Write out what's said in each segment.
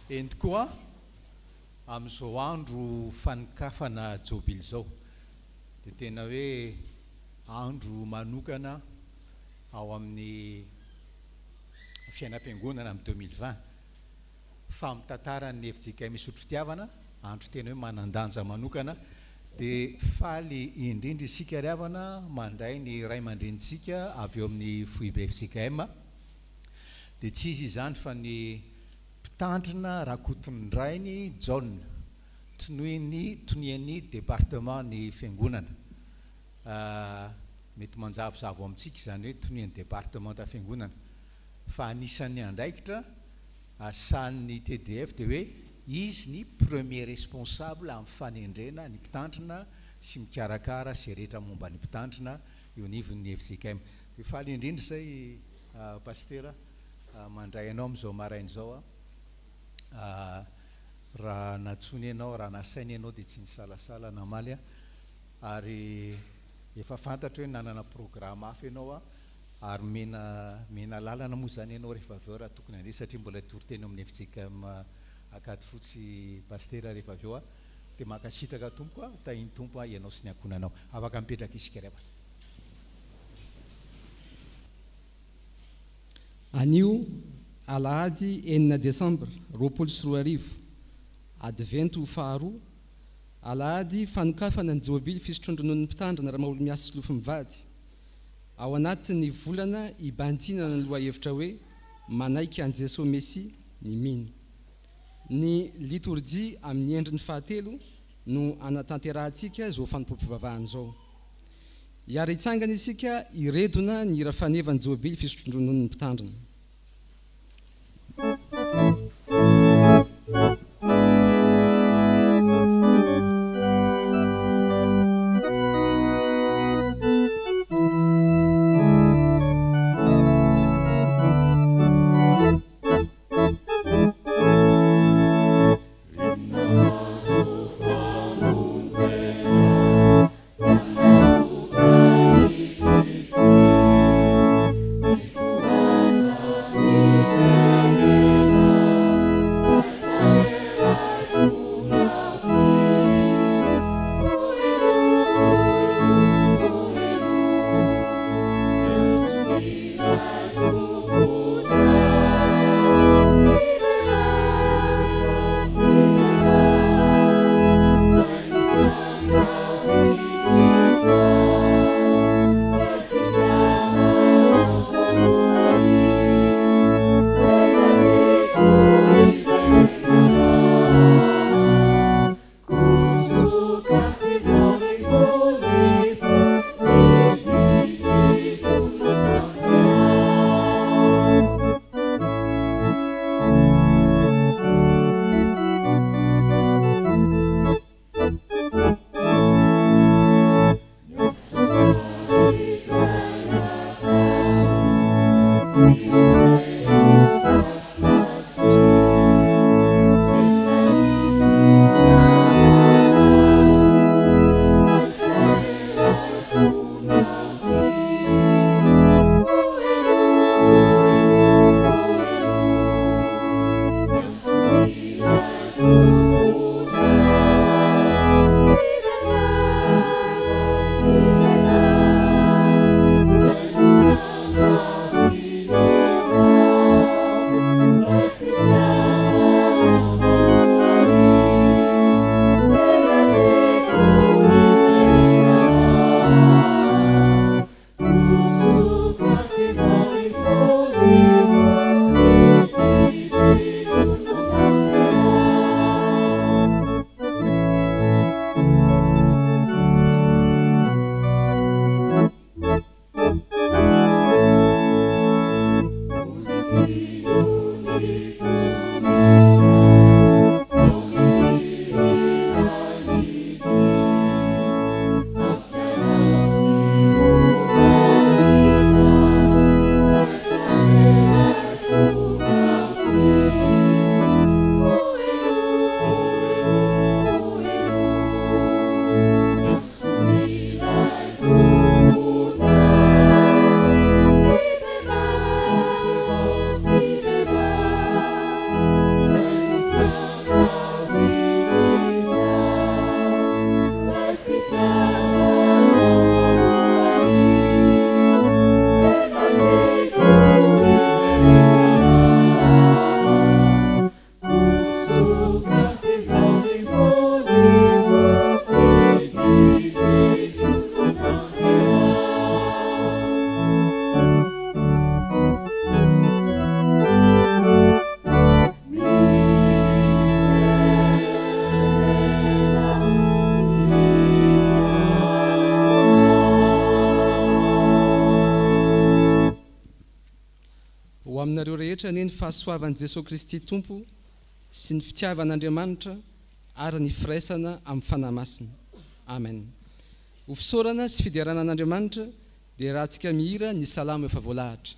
eny koa amin'izao andro fanikafana jobily zao dia tena hoe andro manokana ao amin'ny fiainam-piangonana amin'ny 2020 fa mitantarany FJK misotro fitiavana andro tena hoe manandanja manokana dia faly indrindra isika ry havana mandray ny ray aman-drenitsika avy eo amin'ny FIB FJKM dia tsy izy izany fa ny mpitandrina Rakotondrainy John tonian'ny département ny fiangonana mety manjavozavo amintsika izany hoe tonian'ny département ta fiangonana fa anisan'ny andraikitra asan'ny TDF dia hoe izy ny premier responsable amin'ny fanendrena ny mpitandrina sy mikarakara sy rehetra momba ny mpitandrina eo anivon'ny FJKM dia faly indrindra zay pastera mandray anao amin'izao marain'izao raha natsony ianao raha nasainy ianao dia tsy nisalasala namaly ary efa fantatra hoe nanana programme hafa ianao ary mena lalana moa zany ianao rehefa avy eo raha tokony andeha satria mbola toriteny amin'ny FJKM akady fotsy pastera rehefa avy eo dia makasitraka tompo tahiny tompo ianao sy ny ankonanao afaka mipetraka isika rehefa anio alahady 9 Desambra 2024 adventy faharoa alahady fanokafana ny jobily fisotrondronon'ny mpitandrina raha maolo miasa sy lofo mivady ao anatin'ny volana ibantinana ny loha hevitra hoe manaiky an Jesosy Messia ny mino ny liturgie amin'ny endriny fahatelo no anatanterantsika zao fanompoam-pivavahana zao iary itsangana isika iredona ny hira fanevany jobily fisotrondronon'ny mpitandrina rehetra ny fahasoavan'i Jesosy Kristy Tompo sy ny fitiavan'Andriamanitra ary ny firaisana amin'ny fanahy masina. Amen. Ho fisaorana sy fidiarana an'Andriamanitra dia rahantsika mihira ny salamo efa voalahatra.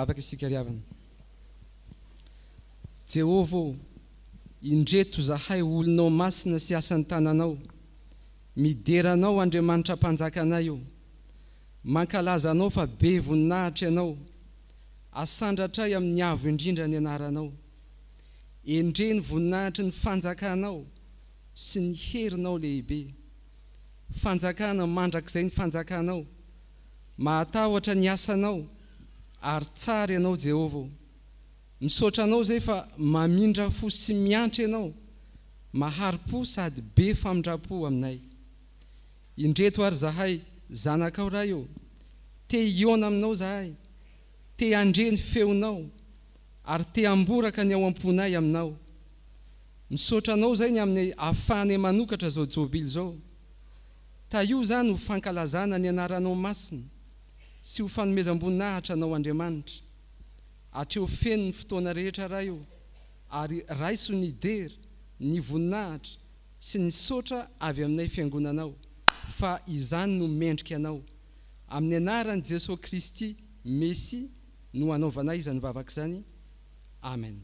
Vavaka isika riavana. Jehovah, indreto zahay olonao masina sy asan'ny tananao, mideranao Andriamanitra mpanjakanay io, mankalaza anao fa be voninahitra ianao, asandratray amin'ny avo indrindra ny anaranao. Endre ny voninahitry ny fanjakanao sy ny herinao lehibe. Fanjakana mandrakizay ny fanjakanao, mahatahotra ny asanao, ary tsara ianao Jehovah. Misaotra anao zay fa mamindra fo sy miantra ianao, mahari-po sady be famindrapo aminay. Indreto ary zahay zanakao ray io, te hiona aminao zahay, te andre ny feonao, ary te amboraka ny ao am-ponay aminao. Misaotra anao zay ny amin'ny ahafahany manokatra zao jobily zao. Ta io zany ho fankalazana ny anaranao masina sy ho fanomezam-boninahitra anao Andriamanitra. atreo feno ny fotoana rehetra raha io ary raiso ny dery ny voninahitra sy ny sotra avy aminay fiangonanao fa izany no mendrika anao amin'ny anaran'i Jesosy Kristy Mesia no anaovanay izany vavaka izany. Amen.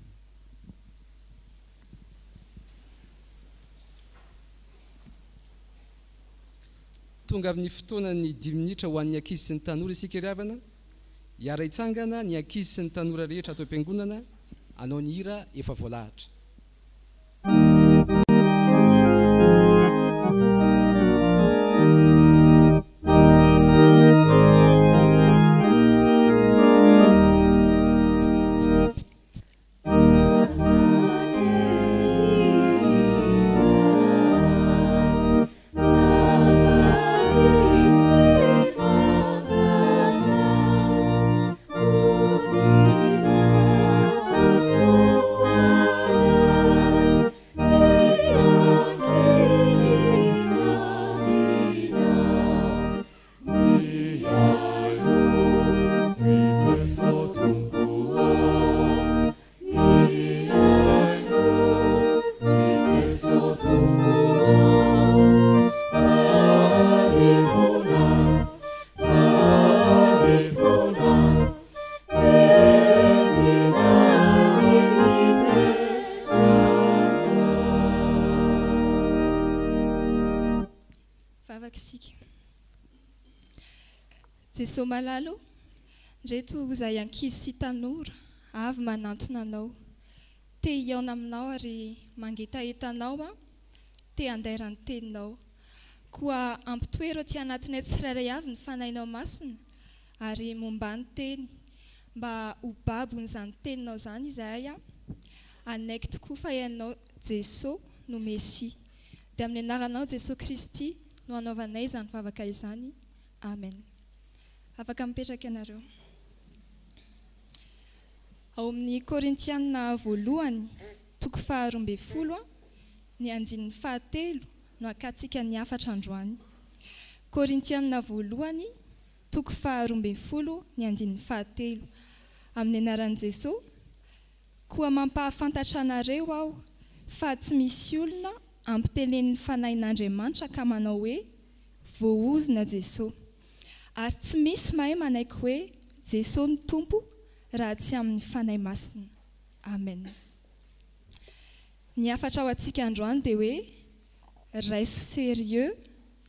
Tonga amin'ny fotoanany 10 minitra ho an'ny ankizy sy ny tanora isika ry havana. Hiara hitsangana ny ankizy sy ny tanora rehetra ato am-piangonana anao ny hira efa voalahatra. Jesosy malalo, ndreto izay ankizy sy tanora avy manantona anao, te hiaona aminao ary mangetahetanao, te andaira ny teninao, koa ampitoero aty anatinay tsirairay avy ny fanahinao masina ary momba ny teny, mba ho babon'izany teninao izany izahay, anaiky tokoa fa ianao Jesosy no Mesia. Dia amin'ny anaranao Jesosy Kristy no anaovanay izany vavaka izany. Amen. Afaka mipetraka ianareo. Ao amin'ny Korintiana voalohany, toko 12, ny andininy 7 no akatsika ny 4 androany. Korintiana voalohany, toko 12, ny andininy 7. Amin'ny anaran'i Jesosy, koa mampahafantatra anareo aho fa tsy misy olona ampitenen'ny fanahin'Andriamanitra ka manao hoe voaozina Jesosy. Ary tsy misy mahay manaiky hoe Jesosy ny tompo raha tsy amin'ny fanahy masina. Amen. Ny afatra ao antsika androany dia hoe raiso sérieux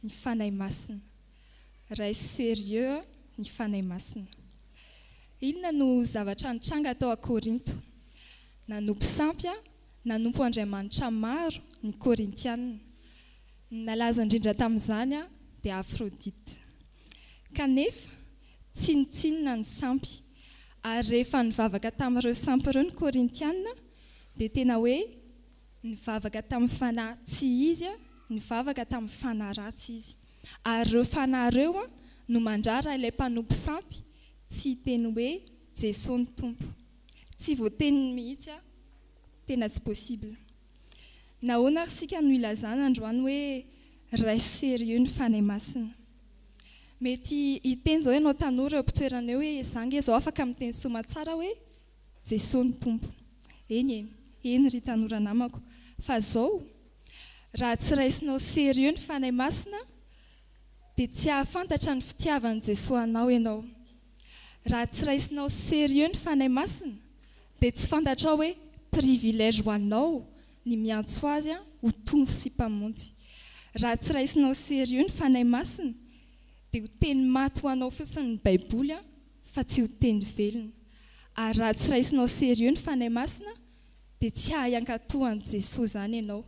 ny fanahy masina. Raiso sérieux ny fanahy masina. Inona no zavatra nitranga tao a Korinto? Nanompo sampy, nanompo Andriamanitra maro ny Korintiana. Nalaza indrindra tamin'izany dia Afrodite. Kanefa tsy nitsinona ny sampy, ary rehefa nivavaka tamin'ireo sampy ireo ny Korintiana dia tena hoe nivavaka tamin'ny fanahy tsy izy, nivavaka tamin'ny fanahy ratsy izy. Ary ireo fanahy ireo no mandrara ilay mpanompo sampy tsy teny hoe Jesosy ny tompo. Tsy voateniny mihitsy, tena tsy possible. Nahoana ary sika no ilazana androany hoe raiso sérieux ny fanahy masina? Mety hiteny zao ianao tanora eo am-pitoerana eo hoe zange zao afaka miteny soamantsara hoe Jesosy ny tompo. Eny ry tanora namako. Fa zao, raha tsy raisinao sérieux ny fanahy masina, dia tsy ahafantatra ny fitiavan'i Jesosy anao ianao. Raha tsy raisinao sérieux ny fanahy masina, dia tsy fantatra hoe privilège ho anao ny miantso azy ho tompo sy mpamonjy. Raha tsy raisinao sérieux ny fanahy masina, dia ho teny maty ho anao fotsiny ny Baiboly fa tsy ho teny velona. Ary raha tsy raisinao sérieux ny fanahy masina, dia tsy hahayankatohan'i Jesosy izany ianao.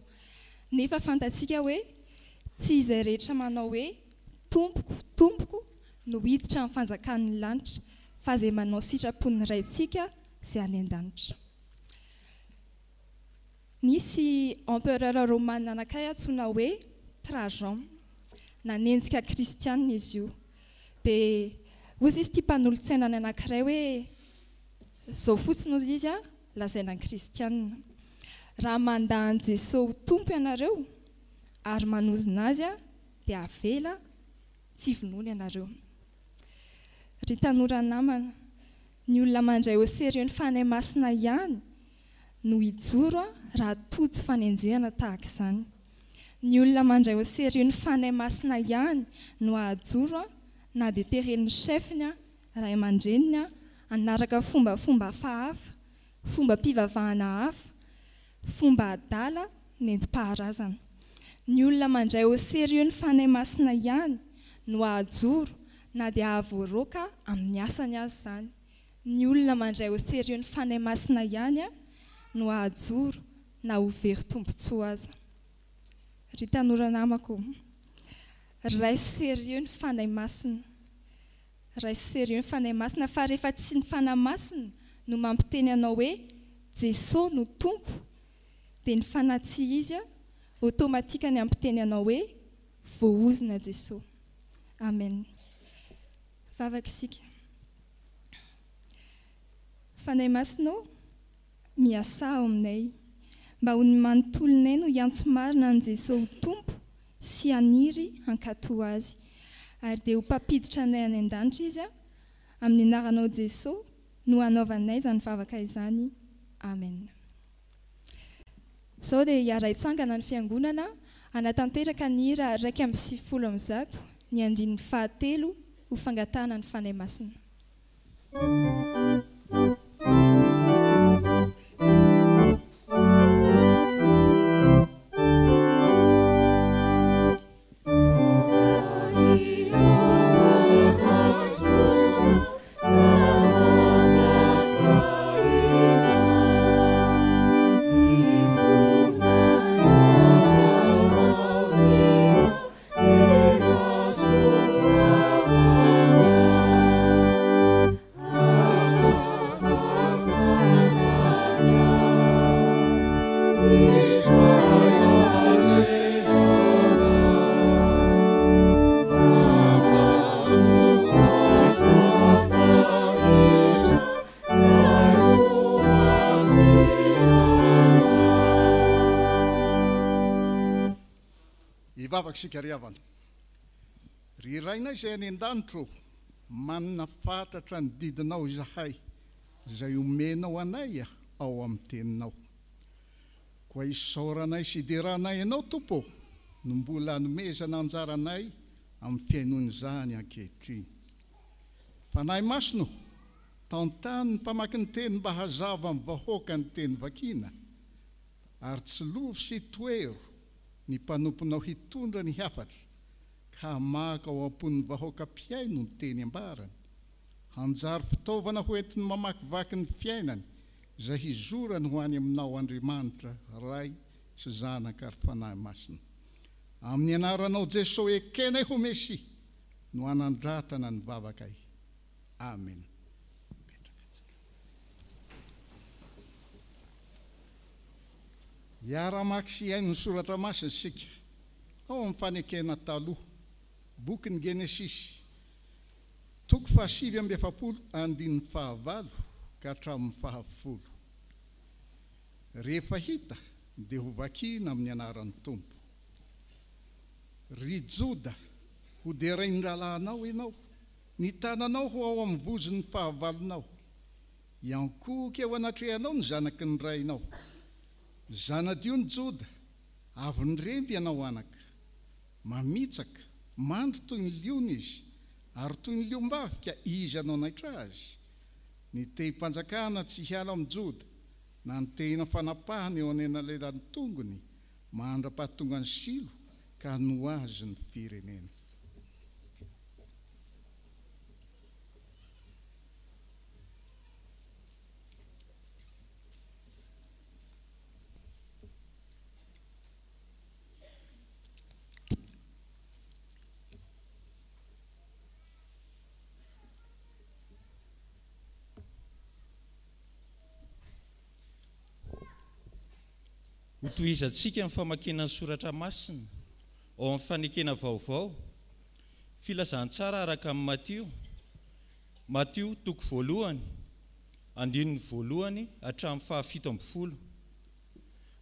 Nefa fantatsika hoe tsy izay rehetra manao hoe tompoko, tompoko no hiditra amin'ny fanjakan'ny lanitra, fa izay manao sitrapony raitsika izay any an-danitra. Nisy empereur romain anankiray antsoina hoe Trajan. Nanenjika kristianina izy io. Dia ozy izy tia mpanolontsaina anankiray hoe zao fotsiny ozy izy lazaina ny kristianina. Raha mandahan Jesosy ho tompo ianareo ary manozina azy dia avela tsy vonoina ianareo. Ry tanora namana, Ny olona mandray ho serio ny fanahy masina ihany no hijoro raha tojo fanenjehana tahaka izany. Ny olona mandray ho serio ny fanahy masina ihany no hahajoro na dia teren'ny chefiny ray aman-dreniny anaraka fombafomba hafahafa, fomba mpivavahana hafa, fomba adala nentim-paharazana. Ny olona mandray ho serio ny fanahy masina ihany no hahajoro na dia ahavoaroaka amin'ny asany azy izany. Ny olona mandray ho serio ny fanahy masina ihany no hahajoro na ho very tombontsoa aza. Ry tanora namako, ray serio ny fanahy masina. Ray serio ny fanahy masina fa rehefa tsy ny fanahy masina no mampiteny anao hoe Jesosy no tompo, dia ny fanahy tsy izy automatika ny ampiteny anao hoe voaozina Jesosy. Amen. Vavaka isika. Fanahy masina miasa ao aminay mba ho ny manontolonay no hiantso marina ny Jesosy ho tompo sy haniry hankato azy. Ary dia ho mpampiditra anay any an-danitra izy amin'ny anaranao Jesosy no hanaovanay izany vavaka izany. Amen. Sao dia hiara-hitsangana ny fiangonana hanatanteraka ny hira 150 ny andininy 3 ho fangatahana ny fanahy masina. Sika riavana ry rainay izay any an-danitro manana fantatra ny didinao izahay izay omenao anay ao amin'ny teninao, koa isaoranay sy idiranay ianao tompo no mbola hanomezana anjaranay amin'ny fiainon'izany ankehitriny. Fanahy masina tantany ny mpamaky ny teny mba hazava amin'ny vahoaka ny teny vakiana, ary tsy lovo sy toero ny mpanomponao hitondra ny hafatra ka maka ao ampon'ny vahoaka mpiaino ny teny ambarany, hanjary fitaovana hoentiny mamakivaky ny fiainany izay hizorany ho any aminao Andriamanitra ray sy zanaka ary fanahy masina. Amin'ny anaranao Jesosy ekenay ho Mesia no hanandratana ny vavakay. Amen. Iara-maky sy haino ny soratra masina sika ao amin'ny fanekena taloha boky ny Genesis 7:7 ka hatramin'ny 10. Rehefa hita dia ho vakiana amin'ny anaran'ny Tompo. Ry Joda, ho derain'ny rahalanao ianao, ny tananao ho ao amin'ny vozon'ny 15. Iankoka eo anatrehanao ny zanaky ny rainao. Zanadio ny Joda, avy ny remby ianao anaka, mamitsaka, mandry toy ny liona izy, ary toy ny liombavika izy anao naitra azy. Ny tehi-panjakana tsy hiala amin'ny Joda, na ny tehina fanapahany eo anelanelan'ny tongony, mandra-pahatonga ny silo ka no azy ny firenena. Ho tohizantsika amin'ny famakina ny soratra masina ao amin'ny fanekena vaovao, filazantsara araka amin'ny Matio 1:1 hatramin'ny 17.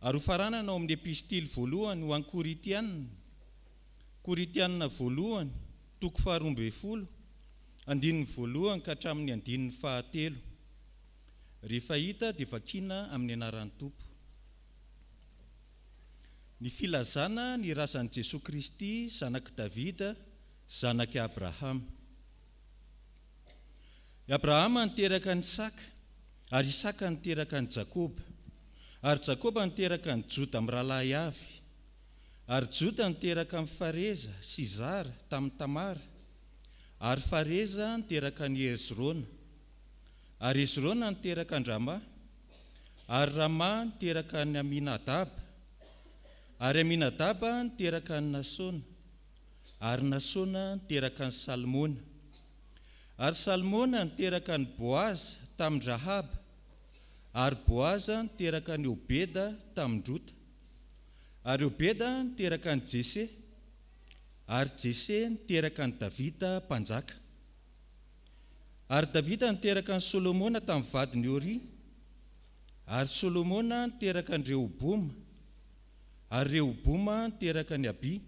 Ary ho faranana ao amin'ny epistily voalohany ho an'ny Koritianina voalohany 2:12 1 ka hatramin'ny 9. rehefa hita dia vakiana amin'ny anaran'ny tompo. Ny filazana ny razan'i Jesosy Kristy zanaky Davida, zanaky Abrahama. I Abrahama niteraka ny Isaka, ary Isaka niteraka ny Jakoba, ary Jakoba niteraka ny Joda amin'ny rahalahy avy, ary Joda niteraka amin'ny Fareza sy Zara tamin'ny Tamara, ary Fareza niteraka ny Hezrona, ary Hezrona niteraka ny Rama, ary Rama niteraka ny Aminadaba, ary Aminadaba niteraka ny Nasona, ary Nasona niteraka ny Salmona, ary Salmona niteraka ny Boaza tamin'ny Rahaba, ary Boaza niteraka ny Obeda tamin'ny Rota, ary Obeda niteraka ny Jese, ary Jese niteraka ny Davida mpanjaka, ary Davida niteraka ny Solomona tamin'ny vadiny Ori, ary Solomona niteraka ny Rehoboma, ary Rehoboma niteraka ny Abi,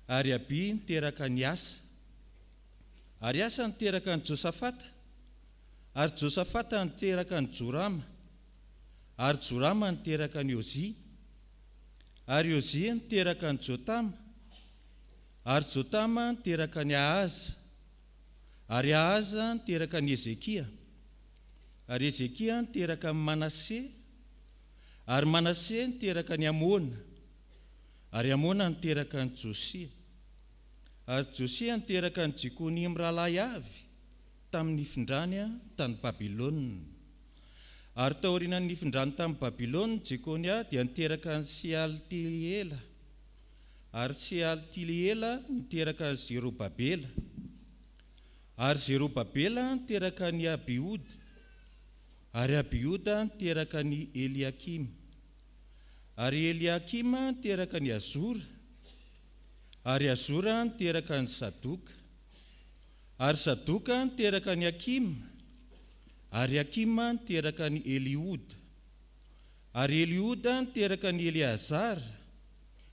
ary Abi niteraka ny Asa, ary Asa niteraka ny Josafata, ary Josafata niteraka ny Jorama, ary Jorama niteraka ny Ozia, ary Ozia niteraka ny Jotama, ary Jotama niteraka ny Ahaza, ary Ahaza niteraka ny Ezekia, ary Ezekia niteraka ny Manase, ary Manase niteraka ny Amona, ary Amona niteraka ny Josia, ary Josia niteraka ny Jekonia amin'ny rahalahy avy tamin'ny nifindrany tany Babilôna, ary taorian'ny nifindrany tamin'ny Babilôna Jekonia dia niteraka ny Sealtiela, ary Sealtiela niteraka ny Zerobabela, ary Zerobabela niteraka ny Abiuda, ary Abiuda niteraka ny Eliakim, ary Eliakima niteraka ny Azora, ary Azora niteraka ny Sadoka, ary Sadoka niteraka ny Akima, ary Akima niteraka ny Eliuda, ary Eliuda niteraka ny Eleazara,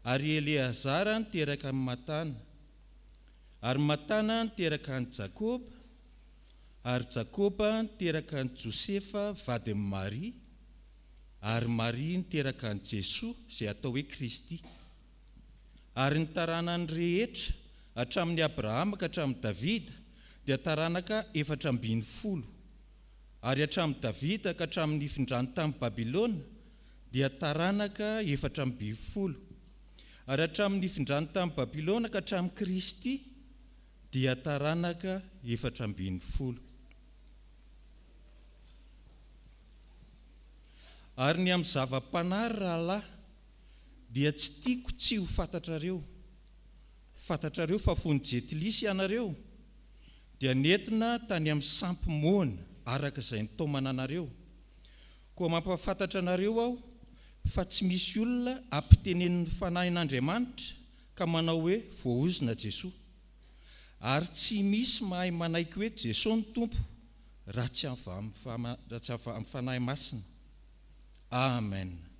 ary Eleazara niteraka ny Matana, ary Matana niteraka ny Jakoba, ary Jakoba niteraka ny Josefa vadin'i Maria, ary Maria niteraka ny Jesosy izay atao hoe Kristy. Ary ny taranany rehetra hatramin'ny Abrahama ka hatramin'ny Davida dia taranaka 410, ary hatramin'ny Davida ka hatramin'ny nifindrany tamin'ny Babilôna dia taranaka 410, ary hatramin'ny nifindrany tamin'ny Babilôna ka hatramin'ny Kristy dia taranaka 410. Ary ny amin'ny zava-panary rahalahy dia tsy tiako tsy ho fantatrareo fa fony jetilisy ianareo dia nentina tany amin'ny sampy-moana araka izay nitaomana anareo, koa mampafantatra anareo aho fa tsy misy olona ampitenen'ny fanahin'Andriamanitra ka manao hoe voaozina Jesosy, ary tsy misy mahay manaiky hoe Jesosy ny Tompo raha tsy amin'ny fanahy masina. Amen.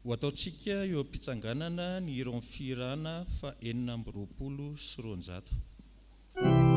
Ho ataontsika eo am-pitsanganana ny hira amin'ny firana fa 420. Wow.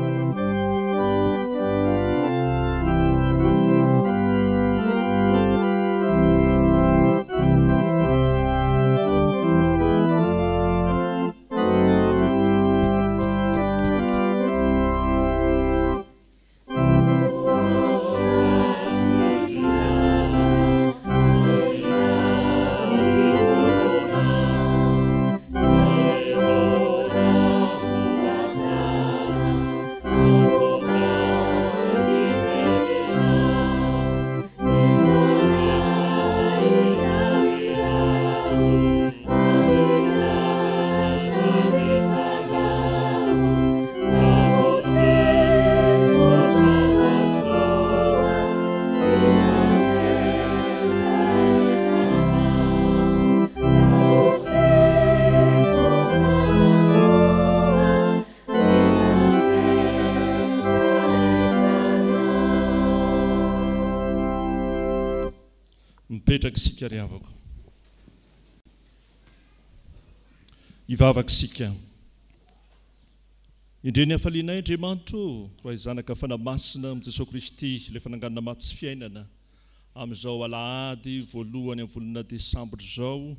mipetraka isika ry havako. Ivavaka isika. Indreny hafalianay Andriamanitro, raha izanaka fanamasina amin'i Jesosy Kristy ilay fananganana maty sy fiainana amin'izao alahady voalohany amin'ny volana Desambra izao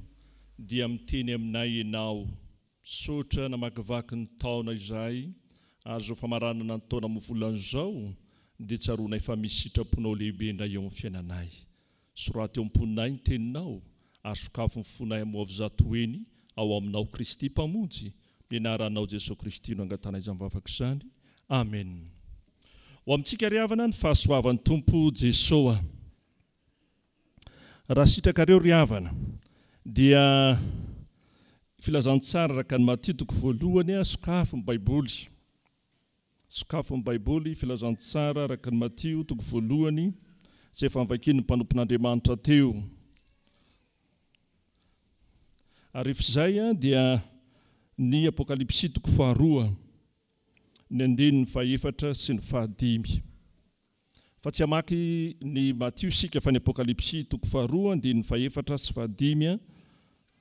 dia miteny aminay ianao. Misaotra namakivaky ny taona izay ary izao famaranana ny taona amin'ny volan'izao dia tsaroana efa misy sitraponao lehibe indray eo amin'ny fiainanay. Soraty eo am-poninay ny teninao ary sokafo ny fonay amin'ny avy zato eny ao aminao Kristy mpamonjy. Mianaranao Jesosy Kristy no angatana izany vavaka izany. Amen. Ho amintsika ry havana ny fahasoavan'ny Tompo Jesosy. Raha sitrakareo ry havana dia filazantsara araka ny Matthieu toko voalohany sokafo ny Baiboly. Sokafo ny Baiboly filazantsara araka ny Matthieu toko voalohany izay efa nivakiny ny mpanompon'Andriamanitra teo. Ary izay dia ny Apokalipsy toko faharoa ny andininy fahaefatra sy ny fahadimy. Fa tsy hamaky ny Matthieu sika fa ny Apokalipsy toko faharoa andininy fahaefatra sy fahadimy.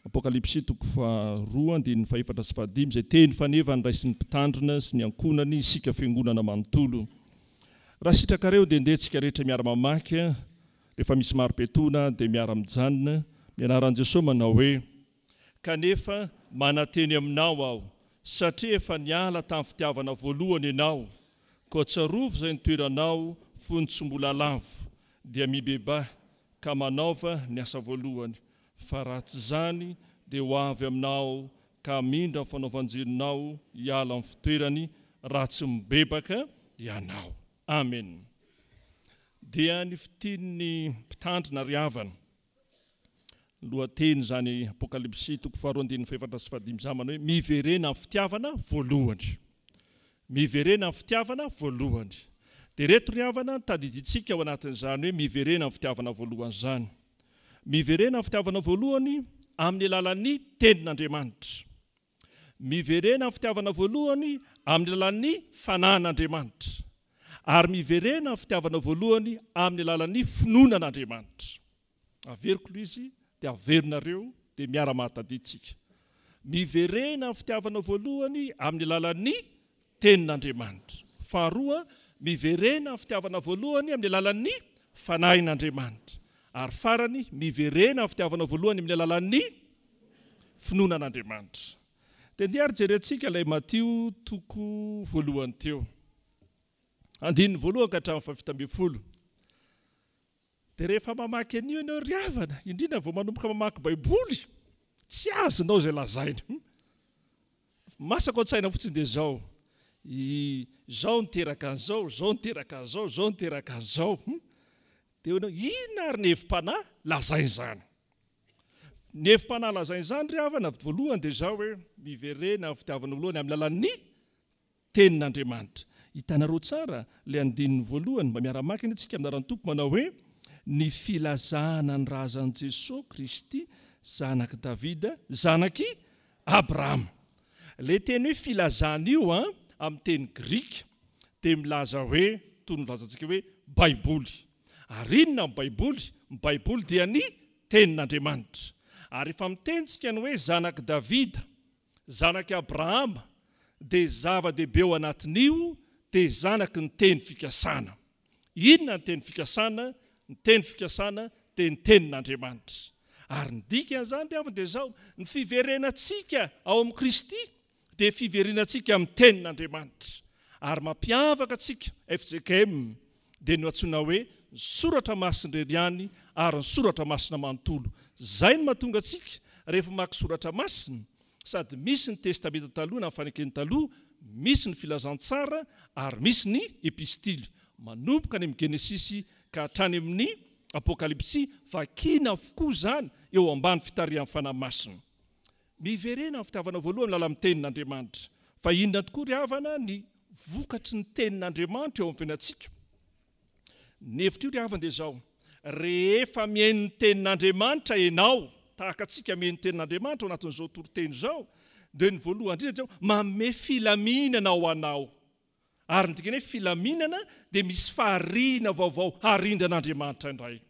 Apokalipsy toko faharoa andininy fahaefatra sy fahadimy izay teny faneva ny raisy ny mpitandrina sy ny ankonany isika fiangonana manontolo. Raha sitrakareo dia ndehantsika rehetra miara-mamaky rehefa misy mari-petona dia miara-mijanona. Mianaran'i Jesosy manao hoe kanefa manateny aminao aho satria efa niala tamin'ny fitiavana voalohany ianao, koa tsarovo izay nitoeranao fony tsy mbola lavo dia mibeba ka manaova ny asa voalohany. Fa raha tsy izany dia ho avy aminao ka mindra ny fanaovan-jeninao hiala amin'ny fitoerany raha tsy mibebaka ianao. Amen. Dia ny fitian'ny mpitandrina ry havana. Lohateny zany Apokalipsy toko faharoa andininy fahaefatra sy fahadimy izany manao hoe miverena amin'ny fitiavana voalohany. Miverena amin'ny fitiavana voalohany. Dia reto ry havana tadidintsika ao anatin'izany hoe miverena amin'ny fitiavana voalohany izany. Miverena amin'ny fitiavana voalohany amin'ny alalan'ny tenin'Andriamanitra. Miverena amin'ny fitiavana voalohany amin'ny alalan'ny fanahin'Andriamanitra. Ary miverena amin'ny fitiavana voalohany amin'ny alalan'ny finoanan'Andriamanitra. Averiko izy dia averinareo dia miara-mahatadintsika. Miverena amin'ny fitiavana voalohany amin'ny alalan'ny tenin'Andriamanitra. Faharoa, miverena amin'ny fitiavana voalohany amin'ny alalan'ny fanahin'Andriamanitra. Ary farany, miverena amin'ny fitiavana voalohany amin'ny alalan'ny finoanan'Andriamanitra. Dia ndiary jerentsika ilay Matthieu toko voalohany teo. Andininy voalohany ka hatramin'ny fahavita ambin'ny folo. Dia rehefa mamaky an'io ianao ry havana, indrindra vao manomboka mamaky Baiboly, tsy azonao izay lazaina. Masaka ao an-tsaina fotsiny dia izao. Izao niteraka an'izao, izao niteraka an'izao, izao niteraka an'izao. Dia hoanao, inona ary nevim-panahy lazaina izany? Nevim-panahy lazaina izany ry havana voalohany dia izao hoe miverena amin'ny fitiavana voalohany amin'ny alalan'ny tenin'Andriamanitra. Hitanareo tsara ilay andininy voalohany mba miara-maka antsika amin'ny Tompo manao hoe ny filazana ny razan'i Jesosy Kristy zanaky Davida, zanaky Abrahama. Ilay teny hoe filazana io amin'ny teny Grika dia milaza hoe toy ny milazantsika hoe Baiboly. Ary inona ny Baiboly? Ny Baiboly dia ny tenin'Andriamanitra. Ary efa mitentsika ny hoe zanaky Davida, zanaky Abrahama dia zava-dehibe ao anatin'io dia zanaky ny teny fikasana. Inona ny teny fikasana? Ny teny fikasana dia ny tenin'Andriamanitra. Ary ny dikan'izany ry havana dia izao, ny fiverenantsika ao amin'ny Kristy dia fiverenantsika amin'ny tenin'Andriamanitra. Ary mampiavaka antsika FJKM dia no antsoina hoe ny soratra masindrery ihany ary ny soratra masina manontolo. Izay no mahatonga antsika rehefa mamaky soratra masina sady misy ny testamenta taloha na ny fanekeny taloha, misy ny filazantsara ary misy ny epistily. Manomboka any amin'ny Genesisy ka hatrany amin'ny Apokalipsy, vakina avokoa izany eo ambany fitarihan'ny fanahy masina. Miverena amin'ny fitiavana voalohany lala amin'ny tenin'Andriamanitra. Fa inona tokoa ry havana ny vokatry ny tenin'Andriamanitra eo amin'ny fiainantsika? Ny hevitra io ry havana dia izao, rehefa mihaino ny tenin'Andriamanitra ianao, tahaka antsika mihaino ny tenin'Andriamanitra ao anatin'izao toriteny izao, dia ny voalohany indrindra izao, manome filaminana ho anao. Ary ny dikany hoe filaminana dia misy fahariana vaovao harindan'Andriamanitra indray.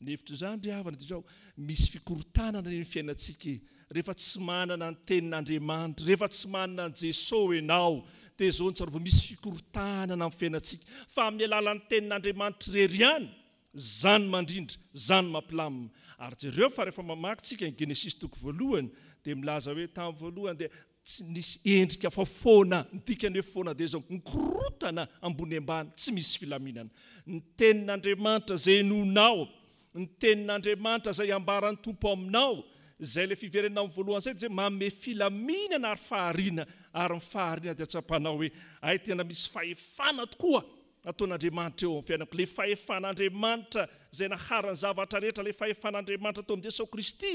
ny hevitra izany ry havana dia zao misy fikorotanana ny fiainantsika rehefa tsy manana ny tenin'Andriamanitra, rehefa tsy manana ny Jesosy ianao dia izao ny tsara vao misy fikorotanana amin'ny fiainantsika. Fa amin'ny alalan'ny tenin'Andriamanitra irery ihany, zany mandrindra, zany mampilamina. Ary jereo fa rehefa mamakintsika ny Genesis 1 dia milaza hoe tamin'ny voalohany dia tsy nisy endrika fa foana, ny dikany hoe foana dia zao mikorotana ambony ambany, tsy misy filaminana. Ny tenin'Andriamanitra izay nonao, ny tenin'Andriamanitra izay ambaran'ny Tompo aminao, izay ilay fiverenana amin'ny voalohany izay dia manome filaminana ary fahariana, ary ny fahariana dia tsapanao hoe ay tena misy fahefana tokoa ataon'Andriamanitra eo amin'ny fiainako. Ilay fahefan'Andriamanitra izay naharany zavatra rehetra, ilay fahefan'Andriamanitra tao amin'ny Jesosy Kristy,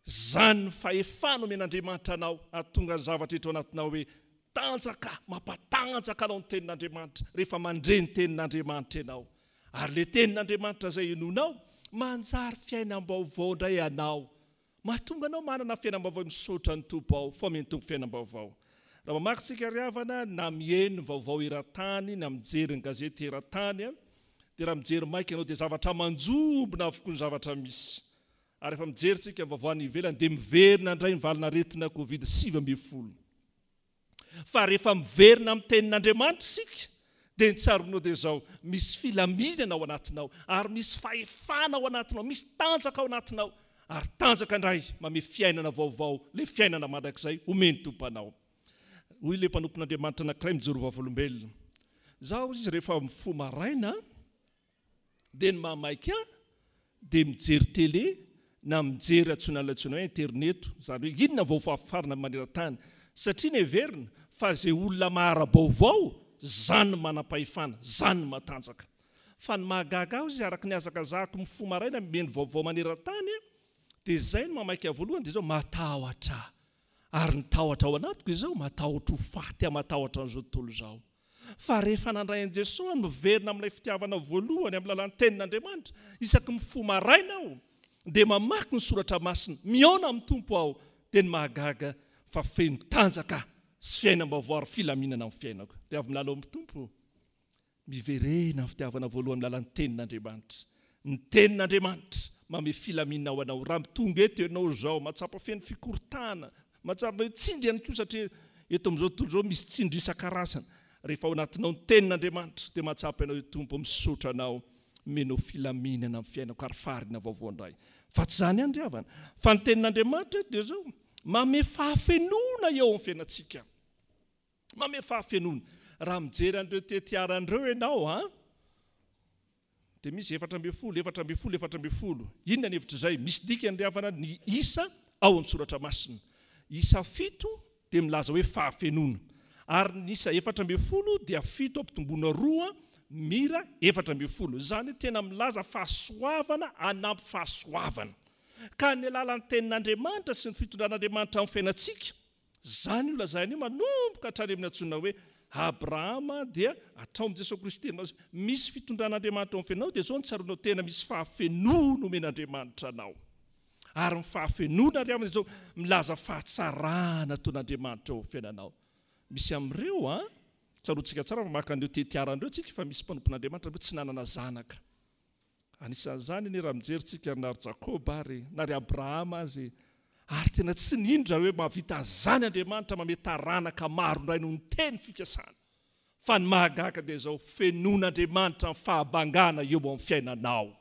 zany ny fahefana omen'Andriamanitra anao, atonga ny zavatra eto anatinao hoe tanjaka, mampatanjaka anao ny tenin'Andriamanitra rehefa mandre ny tenin'Andriamanitra ianao. Ary ilay tenin'Andriamanitra izay enonao manjary fiainam-baovao indray ianao, mahatonga anao manana fiainam-baovao misaotra ny Tompo ao, fa meny tompo fiainam-baovao. Raha mamakintsika ry havana na mihaino ny vaovao eran-tany, na mijery ny gazety eran-tany, dia raha mijery maika ianao dia zavatra manjombona avokoa ny zavatra misy. Ary rehefa mijery tsika ny vaovao any ivelany dia miverina indray ny valinaretina Covid-19. Fa rehefa miverina amin'ny tenin'Andriamanitra isika dia ny tsaronao dia izao misy filaminana ao anatinao, ary misy fahefana ao anatinao, misy tanjaka ao anatinao, ary tanjaka indray manome fiainana vaovao, ilay fiainana mandrakizay omeny Tompo anao. Hoy ilay mpanompon'Andriamanitra anankiray mijoro vavolombelona, zaho izy rehefa mifoha maraina dia ny mamaika dia mijery télé na mijery atsoina interneto, izany hoe inona vaovao farina maneran-tany, satria ny heverina fa izay olona mahara-baovao zany ny manam-pahefana, zany ny matanjaka. Fa ny mahagaga aho izy araka ny azakazahako mifoha maraina miheno vaovao maneran-tany dia izay no mamaika voalohany dia izao matahotra. Ary ny tahotra ao anatiko izao matahotra ho faty, matahotra an'izao tontolo izao. Fa rehefa nandray an'i Jesosy miverina amin'ilay fitiavana voalohany amin'ny alalan'ny tenin'Andriamanitra, isaky mifoha maraina aho dia mamaky ny soratra masina, miaona amin'ny Tompo aho, dia ny mahagaga fa feno tanjaka sy fiainam-baovao ary filaminana amin'ny fiainako. Dia avy milalao amin'ny Tompo, miverena amin'ny fitiavana voalohany amin'ny alalan'ny tenin'Andriamanitra. Ny tenin'Andriamanitra manome filaminana ao anao. Raha mitonga eto ianao izao mahatsapa feno fikorotana, mahatsapa tsindry ihany koa satria eto amin'izao tontolo izao misy tsindry isan-karazany. Rehefa ao anatinao ny tenin'Andriamanitra dia mahatsapa ianao Tompo misaotra anao, menao filaminana amin'ny fiainako ary fahariana vaovao indray. Fa tsy izany ihany ry havana, fa ny tenin'Andriamanitra dia zao manome fahafenona eo amin'ny fiainantsika. Manome fahafenona. Raha mijery an'ireo tetiaran'ireo ianao dia misy 400. Inona ny hevitra izay? Misy dikany ry havana ny isa ao amin'ny soratra masina. Isa 7 dia milaza hoe fahafenona. Ary ny isa 400 dia 7 ampitomboana 2 mira 400. Izany tena milaza fahasoavana anampy fahasoavana. Ka ny alalan'ny tenin'Andriamanitra sy ny fitondran'Andriamanitra amin'ny fiainantsika, izany io lazainy manomboka hatrany amin'ny antsoina hoe Abrahama dia atao amin'ny Jesosy Kristy. Misy fitondran'Andriamanitra amin'ny fiainanao dia izao ny tsaronao tena misy fahafenona omen'Andriamanitra anao. Ary ny fahafenona ry havana izao milaza fahatsarana ataon'Andriamanitra eo amin'ny fiainanao. Misy amin'ireo tsaroantsika tsara fa maka an'ireo tetiaran'ireo tsika fa misy mpanompon'Andriamanitra ireo tsy nanana zanaka. Anisan'izany ny raha mijerintsika na ry Jakoba ary na ry Abrahama azy, ary tena tsy nindra hoe mahavita zany Andriamanitra manome taranaka maro indray noho ny teny fikasana. Fa ny mahagaga dia izao fenon'Andriamanitra ny fahabangana eo amin'ny fiainanao.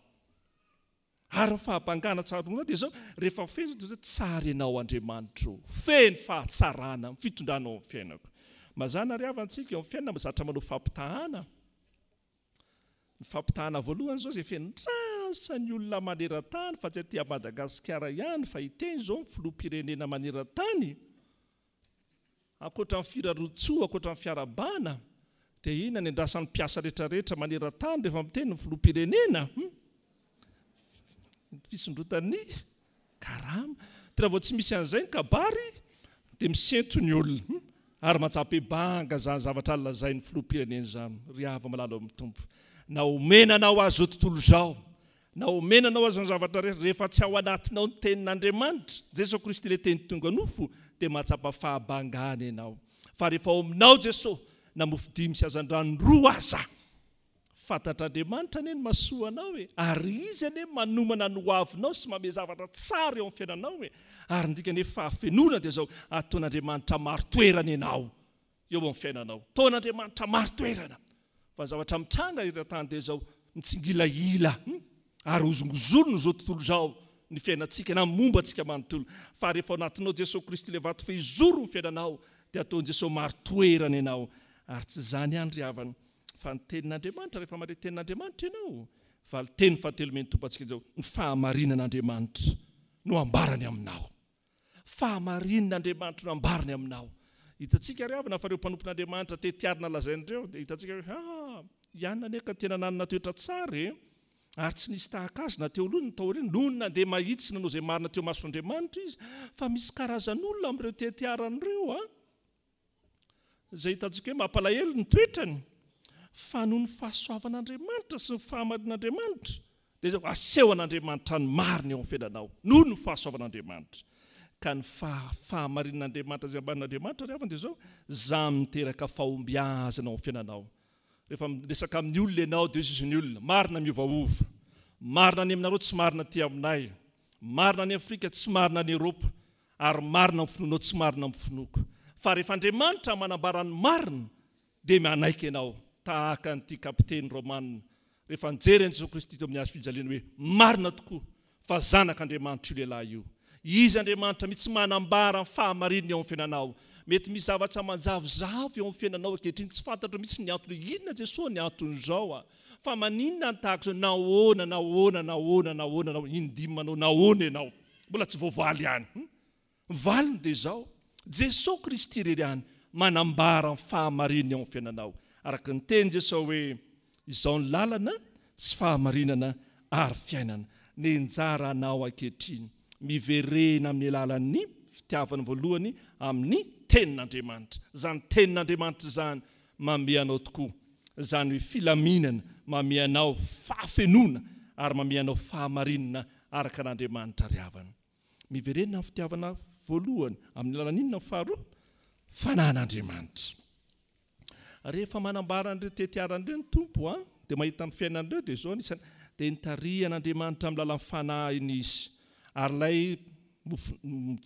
Ary ny fahabangana tsaroana dia izao rehefa feno dia tsara ianao Andriamanitra, feno fahatsarana ny fitondranao amin'ny fiainako. Mazana ry havantsika eo amin'ny fiainana zatra manao fampitahana. Ny fampitahana voalohany izao izay feno rasa ny olona maneran-tany, fa tsy aty Madagasikara ihany fa iteny izao ny filoham-pirenena maneran-tany. Ankoatra ny firarontsoa, ankoatra ny fiarabana, dia inona ny andrasan'ny mpiasa rehetrarehetra maneran-tany rehefa miteny ny filoham-pirenena? Fisondrotany karama. Tena vao tsy misy an'izay ny kabary dia misento ny olona. Ary mahatsapa banga zany zavatra lazain'ny filoham-pirenena izany. Ry hava malalo amin'ny Tompo. Na omenanao azy zao tontolo izao, na omenanao azy ny zavatra rehefa tsy ao anatinao ny tenin'Andriamanitra, Jesosy Kristy ilay teny tonga nofo, dia mahatsapa fahabangana ianao. Fa rehefa ao aminao Jesosy, na mofo 5 sy hazan-drano 2 aza, fantatr'Andriamanitra anie ny masoa anao hoe ary izy anie manomana ny hoavinao sy mame zavatra tsara eo amin'ny fiainanao hoe ary ndikany fahafenona dia zao ataon'Andriamanitra maro toerana ianao eo amin'ny fiainanao taon'Andriamanitra maro toerana fa zavatra mitranga eran-tany dia zao mitsingilaila ary ozongozolony zao tontolo zao ny fiainantsika na momba antsika manontolo fa rehefa ao anatinao Jesosy Kristy le vato fehizoro ny fiainanao dia ataon'i Jesosy maro toerana ianao ary tsy zany ihany ry havana fa ny tenin'Andriamanitra rehefa mare tenin'Andriamanitra ianao fa ny teny fahatelo meny tompantsika zao ny fahamarinan'Andriamanitra no ambarany aminao fahamarinan'Andriamanitra no ambarany aminao hitantsika ry havana fa reo mpanompon'Andriamanitra tetiarina lazain'ireo dia hitantsika hoe ianona anie ka tena nanana toetra tsara ary tsy nisy tahaka azy na teo alohany ny taoriana noho ny nandeha mahitsy nanao izay marina teo mason'Andriamanitra izy fa misy karazan'olona amin'ireo tetiaran'ireo izay hitantsika hoe mampalahelo ny toetrany fa noho ny fahasoavan'Andriamanitra sy ny fahamarin'Andriamanitra dia zao asehon'Andriamanitra ny marina eo amin'ny fiainanao noho ny fahasoavan'Andriamanitra ka ny fahamarin'Andriamanitra izay ambanin'Andriamanitra ry havana dia zao zany miteraka fahombiazana ao amin'ny fiainanao rehefa resaka amin'ny olona ianao dia izy ny olona marina miovaova marina any aminareo tsy marina aty aminay marina any Afrika tsy marina any Eropa ary marina amin'ny finoanao tsy marina amin'ny finoko fa rehefa Andriamanitra manambarany marina dia manaiky ianao tahaka an'ity kapiteny Romanina rehefa nijery an'i Jesosy Kristy teo amin'ny hazo fijaliana hoe marina tokoa fa zanak'Andriamanitra io lehilahy io izy Andriamanitra mitsy manambara ny fahamarinana eo amin'ny fiainanao mety misy zavatra manjavozavo eo amin'ny fiainanao ankehitriny tsy fantatra mitsy ny antony inona Jesosy ny anton'izao fa maninona ny tahaka izao nahoana indimy nahoana ianao mbola tsy voavaly ihany valiny dia izao Jesosy Kristy irery ihany manambara ny fahamarinana eo amin'ny fiainanao araka ny teny Jesosy hoe izao ny lalana sy fahamarinana ary fiainana nenjara anao ankehitriny miverena amin'ny alalan'ny fitiavana voalohany amin'ny tenin'Andriamanitra zany tenin'Andriamanitra zany mame anao tokoa zany hoe filaminana mame anao fahafenona ary mame anao fahamarinana araka n'Andriamanitra ry havana miverena amin'ny fitiavana voalohany amin'ny alalan'inona faharoa fanan'Andriamanitra rehefa manambara an'ireo tetiaran'ireo ny tompo dia mahita ny fiainan'ireo dia zao anisany dia nitarihan'Andriamanitra amin'ny lalan'ny fanahiny izy ary lay